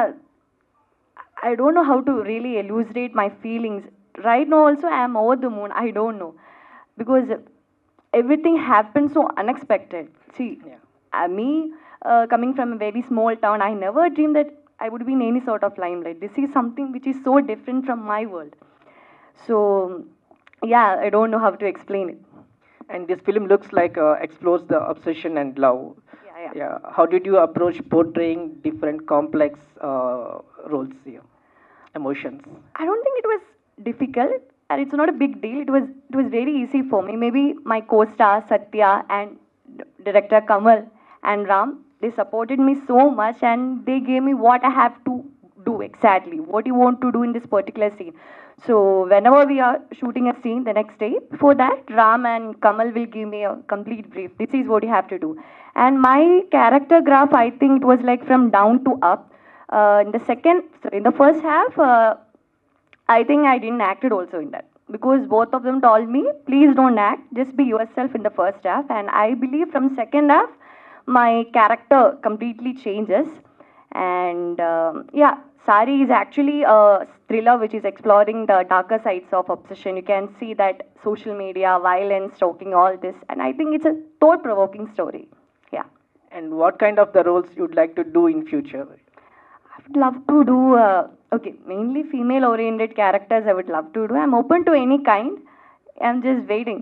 I don't know how to really elucidate my feelings. Right now also, I am over the moon. I don't know. Because everything happened so unexpected. See, me coming from a very small town, I never dreamed that I would be in any sort of limelight. This is something which is so different from my world. So, yeah, I don't know how to explain it. And this film looks like explores the obsession and love. Yeah. How did you approach portraying different complex roles here, emotions? I don't think it was difficult, and it's not a big deal. It was very easy for me. Maybe my co-star Satya and director Kamal and Ram, they supported me so much, and they gave me what I have to do exactly, what you want to do in this particular scene. So whenever we are shooting a scene the next day, before that, Ram and Kamal will give me a complete brief. This is what you have to do. And my character graph, I think it was like from down to up. In the first half, I think I didn't act it also in that. Because both of them told me, please don't act, just be yourself in the first half. And I believe from second half, my character completely changes. And yeah, Sari is actually a thriller which is exploring the darker sides of obsession. You can see that social media, violence, stalking, all this. And I think it's a thought-provoking story. Yeah. And what kind of the roles you'd like to do in future? I would love to do, mainly female-oriented characters I would love to do. I'm open to any kind. I'm just waiting.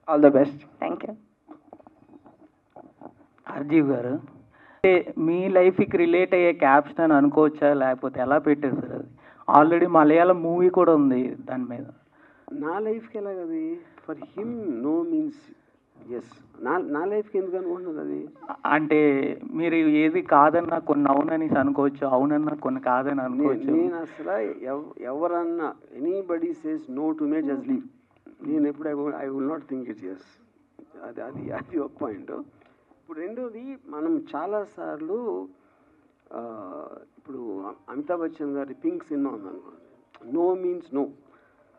All the best. Thank you. అర్జీవ్ గారు, మీ లైఫ్కి రిలేట్ అయ్యే క్యాప్షన్ అని అనుకోవచ్చా, లేకపోతే ఎలా పెట్టారు సార్? అది ఆల్రెడీ మలయాళం మూవీ కూడా ఉంది దాని మీద. నా లైఫ్కి ఎలాగది? For him no means yes. నా లైఫ్కి ఎందుకు అనుకుంటున్నది అది? అంటే మీరు ఏది కాదన్నా కొన్ని అవునని అనుకోవచ్చు, అవునన్నా కొన్ని కాదని అనుకోవచ్చు. నేను అసలు ఎవరన్నా anybody says no to me just leave. నేను ఎప్పుడు I will not think it's yes. అది ఒక పాయింట్. ఇప్పుడు రెండోది, మనం చాలాసార్లు ఇప్పుడు అమితాబ్ బచ్చన్ గారి పింక్ సినిమా ఉందనుకోండి, నో మీన్స్ నో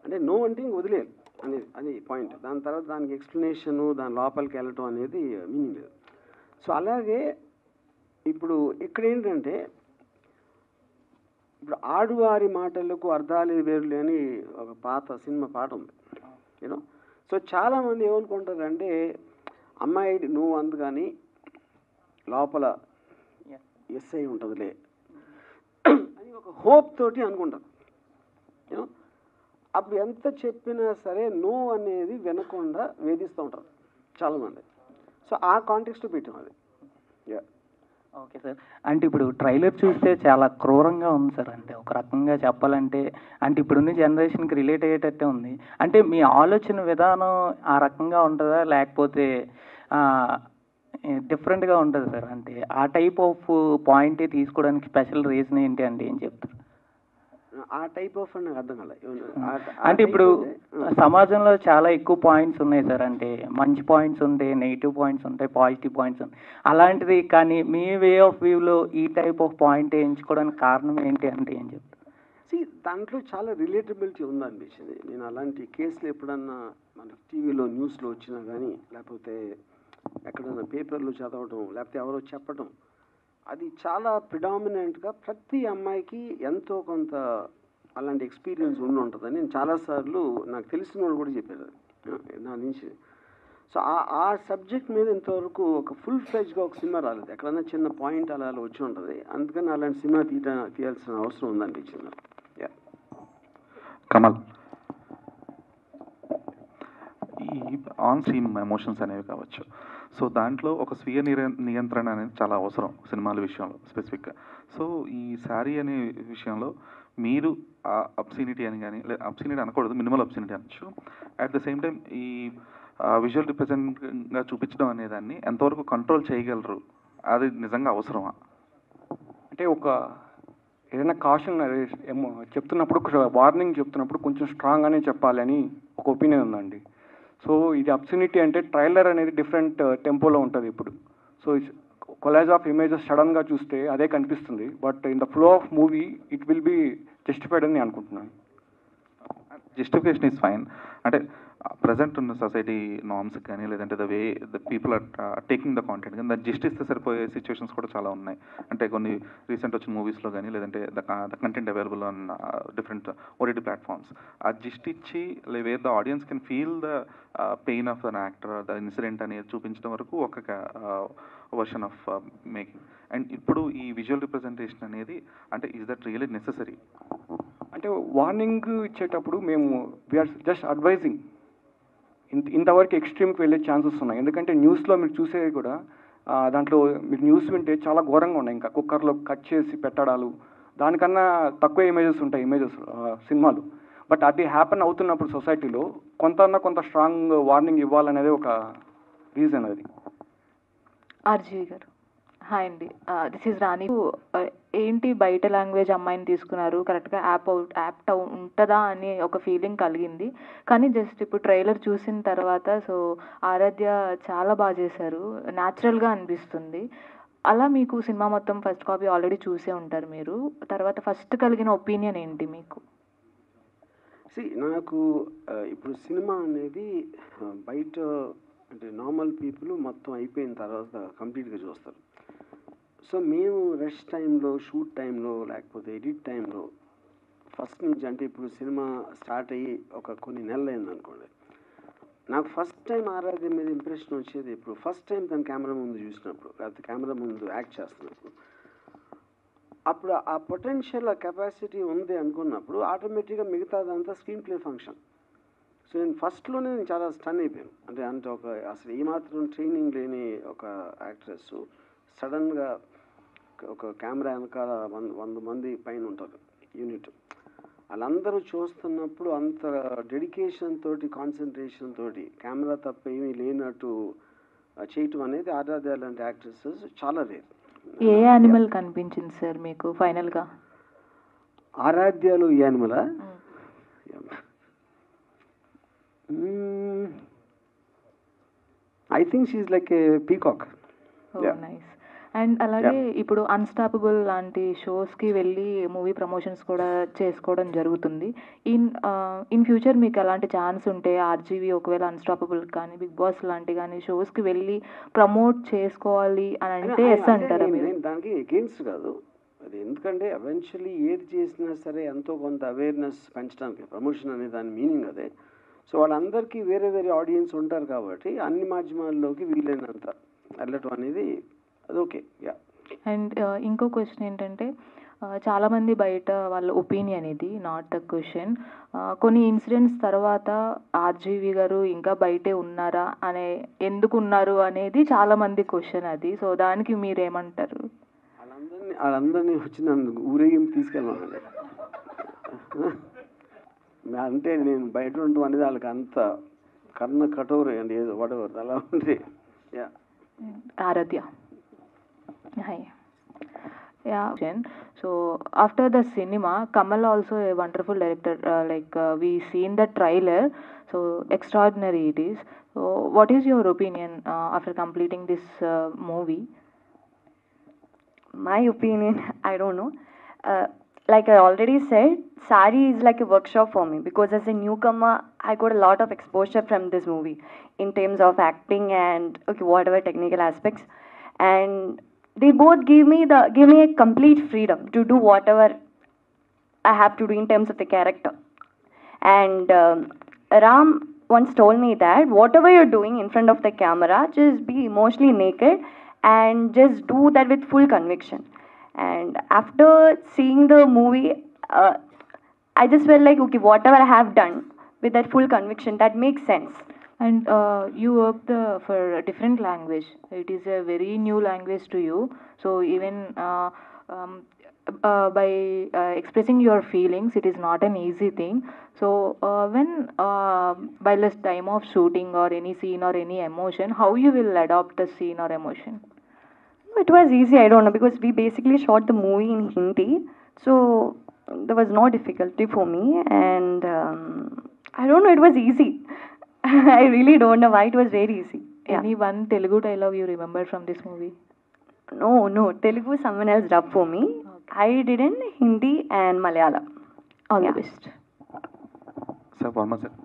అంటే నో అంటే ఇంక వదిలేదు అనేది అది పాయింట్. దాని తర్వాత దానికి ఎక్స్ప్లెనేషను, దాని లోపలికి వెళ్ళటం అనేది మీనింగ్ లేదు. సో అలాగే ఇప్పుడు ఇక్కడ ఏంటంటే, ఇప్పుడు ఆడువారి మాటలకు అర్థాలు వేరులే అని ఒక పాత సినిమా పాట ఉంది, యూనో. సో చాలామంది ఏమనుకుంటారంటే అమ్మాయి నువ్వు అందు కానీ లోపల ఎస్ఐ ఉంటుందిలే అని ఒక హోప్ తోటి అనుకుంటారు. అప్పుడు ఎంత చెప్పినా సరే నో అనేది వినకుండా వేధిస్తూ ఉంటారు చాలామంది. సో ఆ కాంటెక్స్ట్ పెట్టాం అది. Okay sir. అంటే ఇప్పుడు ట్రైలర్ చూస్తే చాలా క్రూరంగా ఉంది సార్. అంటే ఒక రకంగా చెప్పాలంటే అంటే ఇప్పుడున్న జనరేషన్కి రిలేట్ అయ్యేటట్టే ఉంది. అంటే మీ ఆలోచన విధానం ఆ రకంగా ఉంటుందా లేకపోతే డిఫరెంట్గా ఉంటుంది సార్? అంటే ఆ టైప్ ఆఫ్ పాయింటే తీసుకోవడానికి స్పెషల్ రీజన్ ఏంటి అంటే ఏం చెప్తారు? ఆ టైప్ ఆఫ్ నాకు అర్థం కాలే. అంటే ఇప్పుడు సమాజంలో చాలా ఎక్కువ పాయింట్స్ ఉన్నాయి సార్. అంటే మంచి పాయింట్స్ ఉంటాయి, నెగిటివ్ పాయింట్స్ ఉంటాయి, పాజిటివ్ పాయింట్స్ ఉంటాయి. అలాంటిది కానీ మీ వే ఆఫ్ వ్యూలో ఈ టైప్ ఆఫ్ పాయింట్ ఎంచుకోవడానికి కారణం ఏంటి అంటే ఏం చెప్తారు? దాంట్లో చాలా రిలేటబిలిటీ ఉందనిపించింది. నేను అలాంటి కేసులు ఎప్పుడన్నా మన టీవీలో న్యూస్లో వచ్చినా కానీ లేకపోతే ఎక్కడన్నా పేపర్లో చదవడం లేకపోతే ఎవరో చెప్పడం, అది చాలా ప్రిడామినెంట్గా ప్రతి అమ్మాయికి ఎంతో కొంత అలాంటి ఎక్స్పీరియన్స్ ఉండి ఉంటుందని నేను చాలాసార్లు నాకు తెలిసిన వాళ్ళు కూడా చెప్పారు నా నుంచి. సో ఆ సబ్జెక్ట్ మీద ఇంతవరకు ఒక ఫుల్ ఫ్లెడ్జ్గా ఒక సినిమా రాలేదు. ఎక్కడన్నా చిన్న పాయింట్ అలా వచ్చి ఉంటుంది. అందుకని అలాంటి సినిమా తీయాల్సిన అవసరం ఉందనిపించింది. కమల్, ఈ ఆన్ స్క్రీన్ ఎమోషన్స్ అనేవి కావచ్చు. సో దాంట్లో ఒక స్వీయ నియంత్రణ అనేది చాలా అవసరం సినిమాల విషయంలో స్పెసిఫిక్గా. సో ఈ శారీ అనే విషయంలో మీరు ఆ అబ్సినిటీ అని కానీ అబ్సినిటీ అనకూడదు, మినిమల్ అబ్సినిటీ అనొచ్చు. అట్ ద సేమ్ టైం ఈ విజువల్ రిప్రజెంట్గా చూపించడం అనేదాన్ని ఎంతవరకు కంట్రోల్ చేయగలరు? అది నిజంగా అవసరమా? అంటే ఒక ఏదైనా కాషన్ చెప్తున్నప్పుడు వార్నింగ్ చెప్తున్నప్పుడు కొంచెం స్ట్రాంగ్గానే చెప్పాలని ఒక ఒపీనియన్ ఉందండి. సో ఇది అబ్సినిటీ అంటే ట్రైలర్ అనేది డిఫరెంట్ టెంపోలో ఉంటుంది ఇప్పుడు. సో కొలాజ్ ఆఫ్ ఇమేజెస్ సడన్గా చూస్తే అదే కనిపిస్తుంది. But in the flow of movie it will be justified అని అనుకుంటున్నాను. Justification is fine. అంటే ప్రజెంట్ ఉన్న సొసైటీ నార్మ్స్ కానీ లేదంటే the way the people are taking the content కానీ దాన్ని జస్ట్ ఇస్తే సరిపోయే సిచ్యువేషన్స్ కూడా చాలా ఉన్నాయి. అంటే కొన్ని రీసెంట్ వచ్చిన మూవీస్లో కానీ లేదంటే the content available on different OTT platforms, ఆ జస్ట్ ఇచ్చి where the audience can feel the pain of than actor the incident అనేది చూపించడం వరకు ఒక వర్షన్ ఆఫ్ మేకింగ్. అండ్ ఇప్పుడు ఈ విజువల్ రిప్రజెంటేషన్ అనేది అంటే ఈజ్ దట్ రియల్లీ నెసెసరీ? అంటే వార్నింగ్ ఇచ్చేటప్పుడు మేము వీఆర్ జస్ట్ అడ్వైజింగ్. ఇంతవరకు ఎక్స్ట్రీమ్కి వెళ్ళే ఛాన్సెస్ ఉన్నాయి. ఎందుకంటే న్యూస్లో మీరు చూసేది కూడా దాంట్లో మీరు న్యూస్ వింటే చాలా ఘోరంగా ఉన్నాయి. ఇంకా కుక్కర్లో కట్ చేసి పెట్టడాలు, దానికన్నా తక్కువ ఇమేజెస్ ఉంటాయి సినిమాలు. బట్ అది హ్యాపెన్ అవుతున్నప్పుడు సొసైటీలో కొంత స్ట్రాంగ్ వార్నింగ్ ఇవ్వాలనేది ఒక రీజన్. అది ఆర్జీవి గారు హాయ్ అండి, దిస్ ఈజ్ రాణి. ఏంటి బయట లాంగ్వేజ్ అమ్మాయిని తీసుకున్నారు, కరెక్ట్గా యాప్ట్ ఉంటుందా అని ఒక ఫీలింగ్ కలిగింది. కానీ జస్ట్ ఇప్పుడు ట్రైలర్ చూసిన తర్వాత సో ఆరాధ్య చాలా బాగా చేశారు, న్యాచురల్గా అనిపిస్తుంది. అలా మీకు సినిమా మొత్తం ఫస్ట్ కాపీ ఆల్రెడీ చూసే ఉంటారు మీరు, తర్వాత ఫస్ట్ కలిగిన ఒపీనియన్ ఏంటి మీకు? నాకు ఇప్పుడు సినిమా అనేది బయట అంటే నార్మల్ పీపుల్ మొత్తం అయిపోయిన తర్వాత కంప్లీట్గా చూస్తారు. సో మేము రెస్ట్ టైంలో, షూట్ టైంలో లేకపోతే ఎడిట్ టైంలో ఫస్ట్ నుంచి అంటే ఇప్పుడు సినిమా స్టార్ట్ అయ్యి ఒక కొన్ని నెలలు అయిందనుకోండి, నాకు ఫస్ట్ టైం ఆరాధ్య మీద ఇంప్రెషన్ వచ్చేది ఇప్పుడు ఫస్ట్ టైం తన కెమెరా ముందు చూసినప్పుడు లేకపోతే కెమెరా ముందు యాక్ట్ చేస్తున్నప్పుడు. అప్పుడు ఆ పొటెన్షియల్ ఆ కెపాసిటీ ఉంది అనుకున్నప్పుడు ఆటోమేటిక్గా మిగతాదంతా స్క్రీన్ ప్లే ఫంక్షన్. సో నేను ఫస్ట్లోనే నేను చాలా స్టన్ అయిపోయాను. అంటే ఒక అసలు ఏమాత్రం ట్రైనింగ్ లేని ఒక యాక్ట్రెస్ సడన్గా ఒక కెమెరా వెనకాల 100 మంది పైన ఉంటారు యూనిట్, వాళ్ళందరూ చూస్తున్నప్పుడు అంత డెడికేషన్ తోటి కాన్సన్ట్రేషన్ తోటి కెమెరా తప్ప ఏమీ లేనట్టు చేయటం అనేది ఆరాధ్య లాంటి యాక్ట్రెసెస్ చాలా రేర్. ఏ యానిమల్ కనిపించింది సార్ మీకు ఫైనల్గా? ఆరాధ్యలో ఏ యానిమలా? I think she is like a peacock. Nice. And అలాగే ఇప్పుడు అన్స్టాపబుల్ లాంటి షోస్కి వెళ్ళి మూవీ ప్రమోషన్స్ కూడా చేసుకోవడం జరుగుతుంది. ఇన్ ఫ్యూచర్ మీకు అలాంటి ఛాన్స్ ఉంటే ఆర్జీవి ఒకవేళ అన్స్టాపబుల్ కానీ బిగ్ బాస్ లాంటి కానీ షోస్కి వెళ్ళి ప్రమోట్ చేసుకోవాలి అని అంటే ఎస్ అంటారా మీరు? దానికి ఎగెయిన్స్ట్ కాదు అది, ఎందుకంటే ఎవెన్చువల్లీ ఏది చేసినా సరే ఎంతో కొంత అవేర్నెస్ పెంచడానికి ప్రమోషన్ అనే దాని మీనింగ్ అదే. సో వాళ్ళందరికీ వేరే వేరే ఆడియన్స్ ఉంటారు కాబట్టి అన్ని మాధ్యమాల్లోకి వీలైనంత వెళ్ళటం అనేది అది ఓకే. యా. అండ్ ఇంకో క్వశ్చన్ ఏంటంటే చాలామంది బయట వాళ్ళ ఒపీనియన్, ఇది నాట్ ద క్వశ్చన్, కొన్ని ఇన్సిడెంట్స్ తర్వాత ఆర్జీవి గారు ఇంకా బయటే ఉన్నారా అనే, ఎందుకు ఉన్నారు అనేది చాలామంది క్వశ్చన్ అది. సో దానికి మీరేమంటారు? వాళ్ళందరినీ వచ్చి నన్ను ఊరేగింపు తీసుకెళ్ళానండి. అంటే నేను బయట ఉండటం అనేది వాళ్ళకి అంత కర్ణ కఠోర అండి, ఏదో వడవర్ అలా ఉంది. Yeah. Aaradhya. Hi. Yeah. So after the cinema, Kamal also a wonderful director. We seen the trailer, so extraordinary it is. So what is your opinion after completing this movie? My opinion, I don't know. Like I already said, Sari is like a workshop for me because as a newcomer, I got a lot of exposure from this movie in terms of acting and whatever technical aspects. And they both give me a complete freedom to do whatever I have to do in terms of the character. And Ram once told me that whatever you're doing in front of the camera, just be emotionally naked and just do that with full conviction. And after seeing the movie, I just felt like, okay, whatever I have done with that full conviction, that makes sense. And you worked for a different language. It is a very new language to you. So even by expressing your feelings, it is not an easy thing. So when by the time of shooting or any scene or any emotion, how you will adopt the scene or emotion? It was easy, I don't know, because we basically shot the movie in Hindi. So there was no difficulty for me. And I don't know, it was easy. I really don't know why it was very easy. Yeah. Any one Telugu dialogue you remember from this movie? No. Telugu someone else dubbed for me. Okay. I did in Hindi and Malayalam. All the best. Sir Varma sir,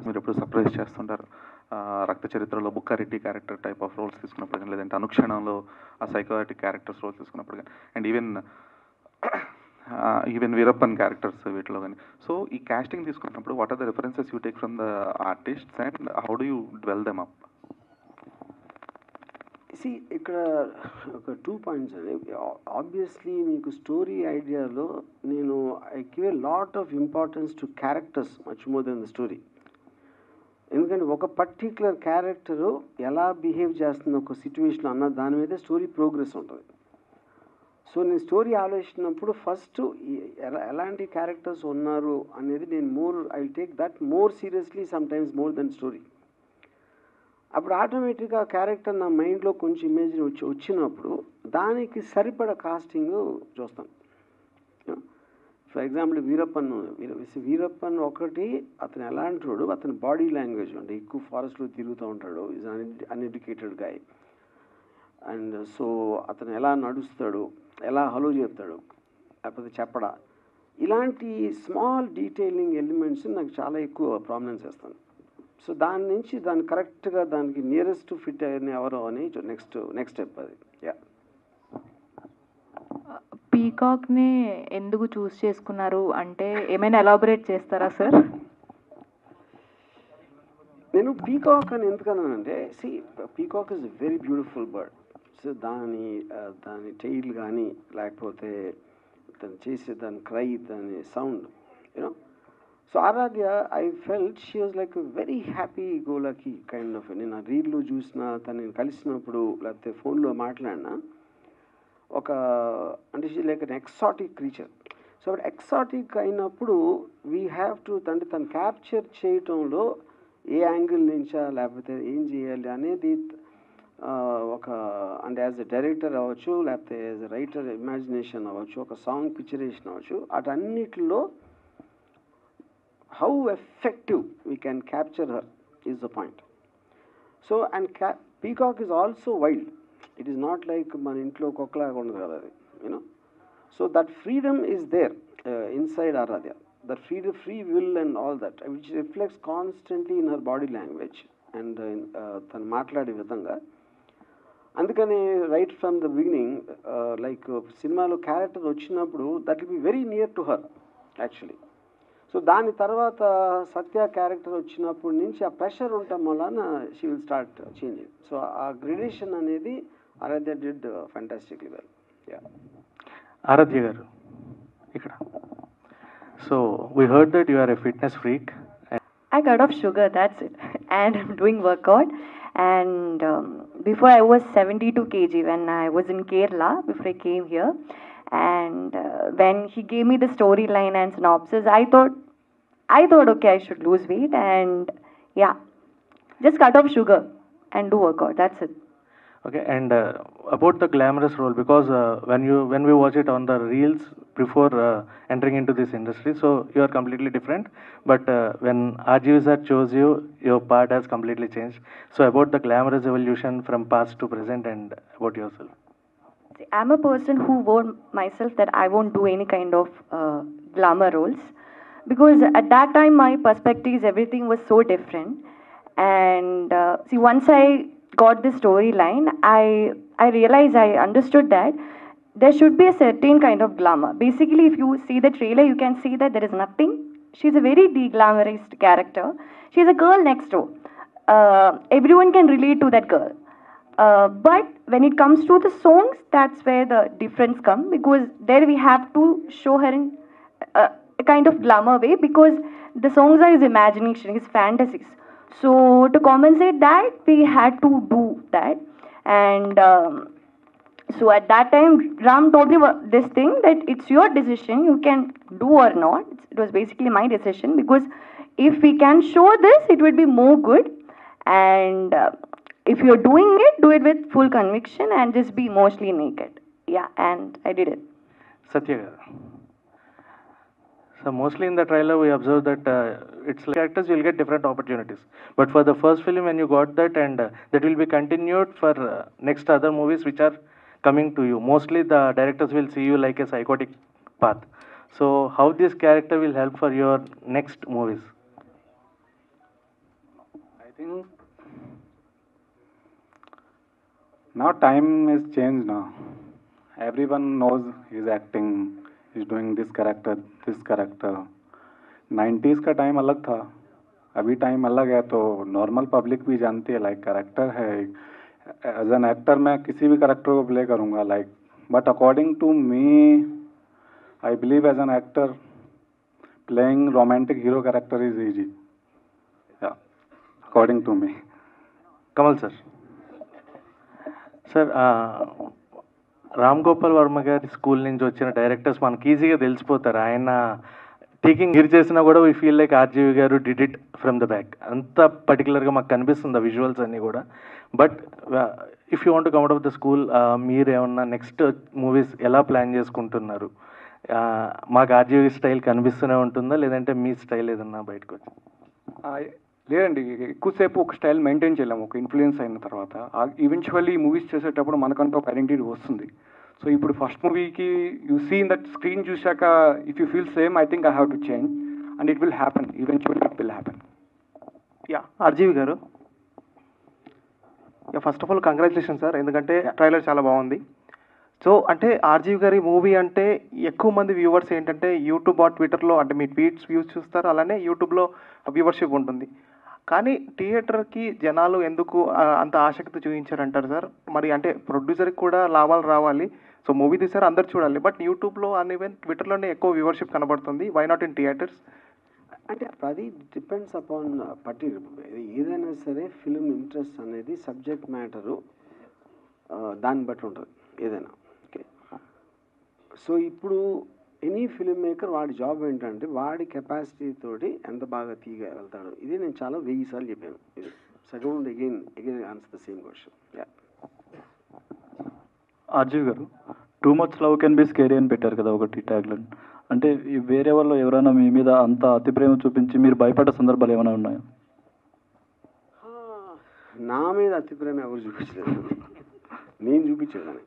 మీరు ఎప్పుడు సర్ప్రైజ్ చేస్తుంటారు. రక్త చరిత్రలో Bukka Reddy character type of roles తీసుకున్నప్పుడు కానీ, లేదంటే అనుక్షణంలో ఆ సైకోటిక్ క్యారెక్టర్స్ రోల్స్ తీసుకున్నప్పుడు కానీ, అండ్ ఈవెన్ వీరప్పన్ క్యారెక్టర్స్ వీటిలో కానీ. సో ఈ కాస్టింగ్ తీసుకున్నప్పుడు what are the references you take from the artists and how do you dwell them up? ఇక్కడ ఒక 2 పాయింట్స్ అండి. ఆబ్వియస్లీ మీకు స్టోరీ ఐడియాలో నేను I give a lot of importance to characters much more than the story. ఎందుకంటే ఒక పర్టిక్యులర్ క్యారెక్టరు ఎలా బిహేవ్ చేస్తుంది ఒక సిచ్యువేషన్ అన్న దాని మీదే స్టోరీ ప్రోగ్రెస్ ఉంటుంది. సో నేను స్టోరీ ఆలోచించినప్పుడు ఫస్ట్ ఎలాంటి క్యారెక్టర్స్ ఉన్నారు అనేది నేను I take that more seriously some times more than story. అప్పుడు ఆటోమేటిక్గా ఆ క్యారెక్టర్ నా మైండ్లో కొంచెం ఇమేజ్ వచ్చినప్పుడు దానికి సరిపడ కాస్టింగ్ చూస్తాను. ఫర్ ఎగ్జాంపుల్ వీరప్పన్ ఒకటి, అతను ఎలాంటి వాడు, అతని బాడీ లాంగ్వేజ్ అంటే ఎక్కువ ఫారెస్ట్లో తిరుగుతూ ఉంటాడు, is uneducated guy. And so అతను ఎలా నడుస్తాడు, ఎలా హలో చెప్తాడు, లేకపోతే చెప్పడా, ఇలాంటి స్మాల్ డీటెయిలింగ్ ఎలిమెంట్స్ నాకు చాలా ఎక్కువ ప్రామినెన్స్ ఇస్తాను. సో దాని నుంచి దాన్ని కరెక్ట్గా దానికి నియరెస్ట్ ఫిట్ అయిన ఎవరో అని నెక్స్ట్ స్టెప్ అది. యా. పీకాక్ని ఎందుకు చూస్ చేసుకున్నారు అంటే ఏమైనా ఎలాబొరేట్ చేస్తారా సార్? నేను పీకాక్ అని ఎందుకన్నానంటే, peacock is a very beautiful bird. So దాని టైల్ కానీ, లేకపోతే దాన్ని చేసే దాని క్రై, దాని sound, you know. So Aaradhya I felt she was like very happy go lucky kind of. నేను ఆ రీల్లో చూసిన, తను కలిసినప్పుడు లేకపోతే ఫోన్లో మాట్లాడినా, అంటే she like an exotic creature. So exotic అయినప్పుడు వీ హ్యావ్ టు అంటే తను క్యాప్చర్ చేయటంలో ఏ యాంగిల్ నుంచా లేకపోతే ఏం చేయాలి అనేది అంటే యాజ్ ఎ డైరెక్టర్ అవ్వచ్చు, లేకపోతే యాజ్ ఎ రైటర్ ఇమాజినేషన్ అవ్వచ్చు, ఒక సాంగ్ పిక్చరేషన్ అవ్వచ్చు, అటన్నిటిలో how effective we can capture her is the point. So and peacock is also wild. It is not like మన ఇంట్లో కుక్కలాగా ఉండదు కదా అది, you know. So that freedom is there inside Aaradhya, that free will and all that which reflects constantly in her body language and తను మాట్లాడే విధంగా. అందుకని right from the beginning like సినిమాలో క్యారెక్టర్ వచ్చినప్పుడు that will be very near to her actually. So దాని తర్వాత సత్య క్యారెక్టర్ వచ్చినప్పటి నుంచి ఆ ప్రెషర్ ఉండటం వలన she will start changing. So ఆ గ్రేడేషన్ అనేది Aaradhya did fantastically well. Aaradhya గారు ఇక్కడ. So we heard that you are a fitness freak. I got off sugar, that's it. And I'm doing workout. And before I was 72 kg when I was in Kerala, before I came here. And when he gave me the storyline and synopsis, I thought, okay, I should lose weight. And yeah, just cut off sugar and do workout, that's it. Okay, and about the glamorous role, because when we watch it on the reels before entering into this industry, so you are completely different. But when RGV sir chose you, your part has completely changed. So about the glamorous evolution from past to present, and about yourself. See, I'm a person who warned myself that I won't do any kind of glamour roles, because at that time my perspectives, everything was so different. And see, once I got this storyline, I realized, I understood that there should be a certain kind of glamour. Basically, if you see the trailer, you can see that there is nothing. She's a very de-glamorized character. She's a girl next door. Everyone can relate to that girl. But when it comes to the songs, that's where the difference comes, because there we have to show her in a kind of glamour way, because the songs are his imagination, his fantasies. So to compensate that, we had to do that. And so at that time, Ram told me this thing, that it's your decision, you can do or not. It was basically my decision, because if we can show this, it would be more good. And if you're doing it, do it with full conviction and just be mostly naked. Yeah, and I did it. Satya garu. So mostly in the trailer we observe that it's like actors you'll get different opportunities. But for the first film when you got that, and that will be continued for next other movies which are coming to you. Mostly the directors will see you like a psychotic path. So how this character will help for your next movies? I think now time is changed now. Everyone knows he's acting, he's doing this character. 90s का टाइम अलग था, अभी टाइम अलग है, तो नॉर्मल पब्लिक भी जानती है लाइक कैरेक्टर है. एज एन एक्टर मैं किसी भी कैरेक्टर को प्ले करूँगा like, but according to me I believe as an actor playing romantic hero character is easy, according to me. Kamal sir. Sir Ram Gopal Varma గారి స్కూల్ నుంచి వచ్చిన డైరెక్టర్స్ మనకి ఈజీగా తెలిసిపోతారు. ఆయన టేకింగ్ గిర్ చేసినా కూడా వీ ఫీల్ లైక్ ఆర్జీవి గారు did it from the back. అంత పర్టికులర్గా మాకు కనిపిస్తుంది ఆ విజువల్స్ అన్నీ కూడా. But if you want to come out of the school, మీరు ఏమన్నా నెక్స్ట్ మూవీస్ ఎలా ప్లాన్ చేసుకుంటున్నారు? మాకు ఆర్జీవి స్టైల్ కనిపిస్తూనే ఉంటుందా, లేదంటే మీ స్టైల్ ఏదన్నా బయటకు వచ్చి? లేదండి, ఎక్కువసేపు ఒక స్టైల్ మెయింటైన్ చేయలేము ఒక ఇన్ఫ్లుయెన్స్ అయిన తర్వాత. ఈవెన్చువల్లీ మూవీస్ చేసేటప్పుడు మనకంటూ ఒక ఐడెంటిటీ వస్తుంది. సో ఇప్పుడు ఫస్ట్ మూవీకి you see in that screen చూశాక if you feel same, I think I have to change and it will happen, eventually it will happen. Ya, RGV garu, first of all congratulation sir, ఎందుకంటే ట్రైలర్ చాలా బాగుంది. సో అంటే ఆర్జీవి గారి మూవీ అంటే ఎక్కువ మంది వ్యూవర్స్ ఏంటంటే యూట్యూబ్ ఆర్ ట్విట్టర్లో అంటే మీ ట్వీట్స్ వ్యూస్ చూస్తారు, అలానే యూట్యూబ్లో వ్యూవర్షిప్ ఉంటుంది. కానీ థియేటర్కి జనాలు ఎందుకు అంత ఆసక్తి చూపించారంటారు సార్? మరి అంటే ప్రొడ్యూసర్కి కూడా లాభాలు రావాలి, సో మూవీ తీసారు అందరు చూడాలి, బట్ యూట్యూబ్లో అండ్ ఈవెన్ ట్విట్టర్లోనే ఎక్కువ వ్యూవర్షిప్ కనబడుతుంది. Why not in theatres? అంటే అది డిపెండ్స్ అపాన్ పర్టికులర్, ఏదైనా సరే ఫిలిం ఇంట్రెస్ట్ అనేది సబ్జెక్ట్ మ్యాటరు దాన్ని బట్టి ఉంటుంది ఏదైనా. ఓకే, సో ఇప్పుడు ఎనీ ఫిలిం మేకర్ వాడి జాబ్ ఏంటంటే వాడి కెపాసిటీ తోటి ఎంత బాగా తీయగలుగుతాడు. ఇది నేను చాలా 1000 సార్లు చెప్పాను. ఇది second again answer the same question. RGV garu, too much love can be scary అని పెట్టారు కదా ఒకటి ట్యాగ్లైన్. అంటే వేరే వాళ్ళు ఎవరైనా మీ మీద అంత అతి ప్రేమ చూపించి మీరు భయపడ్డ సందర్భాలు ఏమైనా ఉన్నాయా? నా మీద అతి ప్రేమ ఎవరు చూపించలేదు, నేను చూపించేదాన్ని.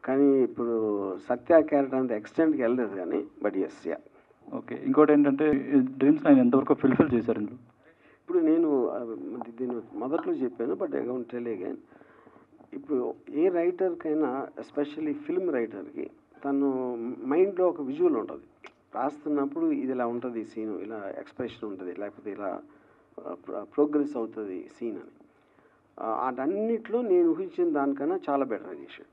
కానీ ఇప్పుడు సత్య క్యారెక్టర్ అంత ఎక్స్టెంట్కి వెళ్ళలేదు కానీ, బట్ ఎస్ యా. ఓకే, ఇంకోటి ఏంటంటే డ్రీమ్స్ ఆయన ఎంతవరకు ఫుల్ఫిల్ చేశారు? ఇప్పుడు నేను దీన్ని మొదట్లో చెప్పాను, బట్ అగౌన్ టెల్ అగైన్. ఇప్పుడు ఏ రైటర్కైనా ఎస్పెషల్లీ ఫిల్మ్ రైటర్కి తను మైండ్లో ఒక విజువల్ ఉంటుంది. రాస్తున్నప్పుడు ఇది ఇలా ఉంటుంది సీను, ఇలా ఎక్స్ప్రెషన్ ఉంటుంది, లేకపోతే ఇలా ప్రోగ్రెస్ అవుతుంది సీన్ అని. అటన్నిట్లో నేను ఊహించిన దానికన్నా చాలా బెటర్ చేశాడు.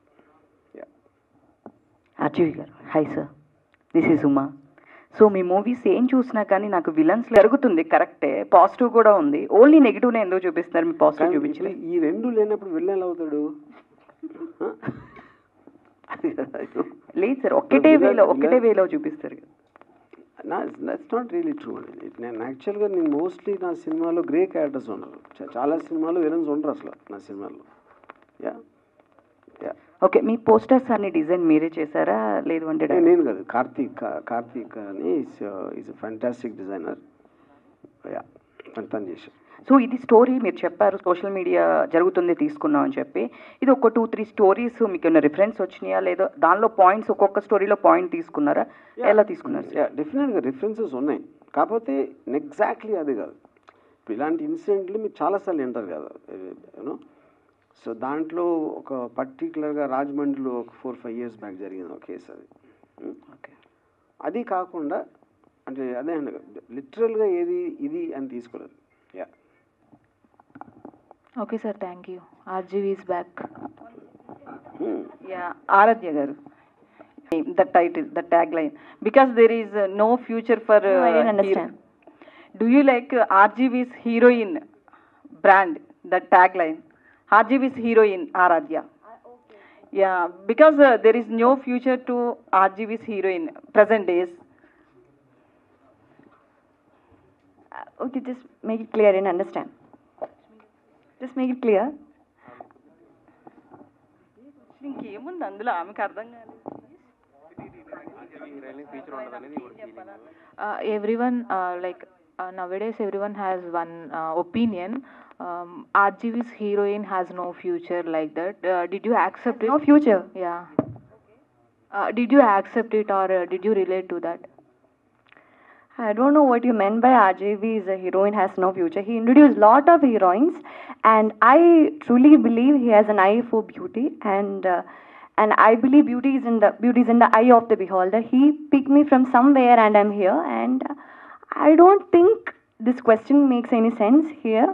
ఆర్జీవి గారు, hi sir, this is Uma. So me movies ఏం చూసినా కానీ నాకు విలన్స్ జరుగుతుంది, కరెక్టే, పాజిటివ్ కూడా ఉంది, ఓన్లీ నెగిటివ్నే ఎందుకు చూపిస్తున్నారు? మీ పాజిటివ్ చూపించలేదు. ఈ రెండు లేనప్పుడు విలన్ అవుతాడు? లేదు సార్, ఒకటే వేలో చూపిస్తారు కదా. దట్స్ నాట్ రియలీ ట్రూ అండి. నేను యాక్చువల్గా మోస్ట్లీ నా సినిమాలో గ్రే క్యారెక్టర్స్ ఉండరు. చాలా సినిమాలో విలన్స్ ఉండరు అసలు నా సినిమాలో. యా యా ఓకే, మీ పోస్టర్స్ అన్ని డిజైన్ మీరే చేశారా లేదు అంటే? నేను కాదు, కార్తీక్ అని ఈజ్ ఫ్యాంటాస్టిక్ డిజైనర్. యా తను చేశాను. సో ఇది స్టోరీ మీరు చెప్పారు సోషల్ మీడియా జరుగుతుంది తీసుకున్నాం అని చెప్పి, ఇది ఒక 2-3 స్టోరీస్ మీకు ఏమైనా రిఫరెన్స్ వచ్చినాయా లేదా దానిలో పాయింట్స్ ఒక్కొక్క స్టోరీలో పాయింట్ తీసుకున్నారా, ఎలా తీసుకున్నారు? డెఫినెట్గా రిఫరెన్సెస్ ఉన్నాయి, కాకపోతే ఎగ్జాక్ట్లీ అది కాదు. ఇప్పుడు ఇలాంటి ఇన్సిడెంట్లు మీరు చాలాసార్లు వింటారు కదా యూనో. సో దాంట్లో ఒక పర్టికులర్గా రాజమండ్రిలో ఒక 4-5 years బ్యాక్ జరిగింది ఒక కేసు. అది ఓకే, అది కాకుండా అంటే అదే అండి లిటరల్గా ఏది ఇది అని తీసుకోలేదు. Ya okay sir, thank you. RGV is back. Ya Aaradhya garu, the title, the tagline, because there is no future for No, I didn't understand. Do you like RGV's heroine brand, the tagline, RGV's heroine Aradhya? Yeah, because there is no future to RGV's heroine present days. Okay, just make it clear, I didn't understand. Just make it clear. ఇంకేముంది అందులో ఆమెకు అర్థం కాలేదు. Everyone, nowadays everyone has one opinion. RGV's heroine has no future like that. Did you accept it? No future? Yeah. Did you accept it or did you relate to that? I don't know what you meant by RGV's heroine has no future. He introduced lot of heroines, and I truly believe he has an eye for beauty, and I believe beauty is in the eye of the beholder. He picked me from somewhere, and I'm here, and I don't think this question makes any sense here.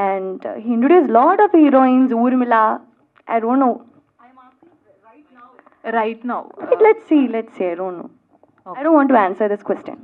And he introduced lot of heroines, Urmila. I don't know. Right now. Let's see. I don't know. Okay. I don't want to answer this question.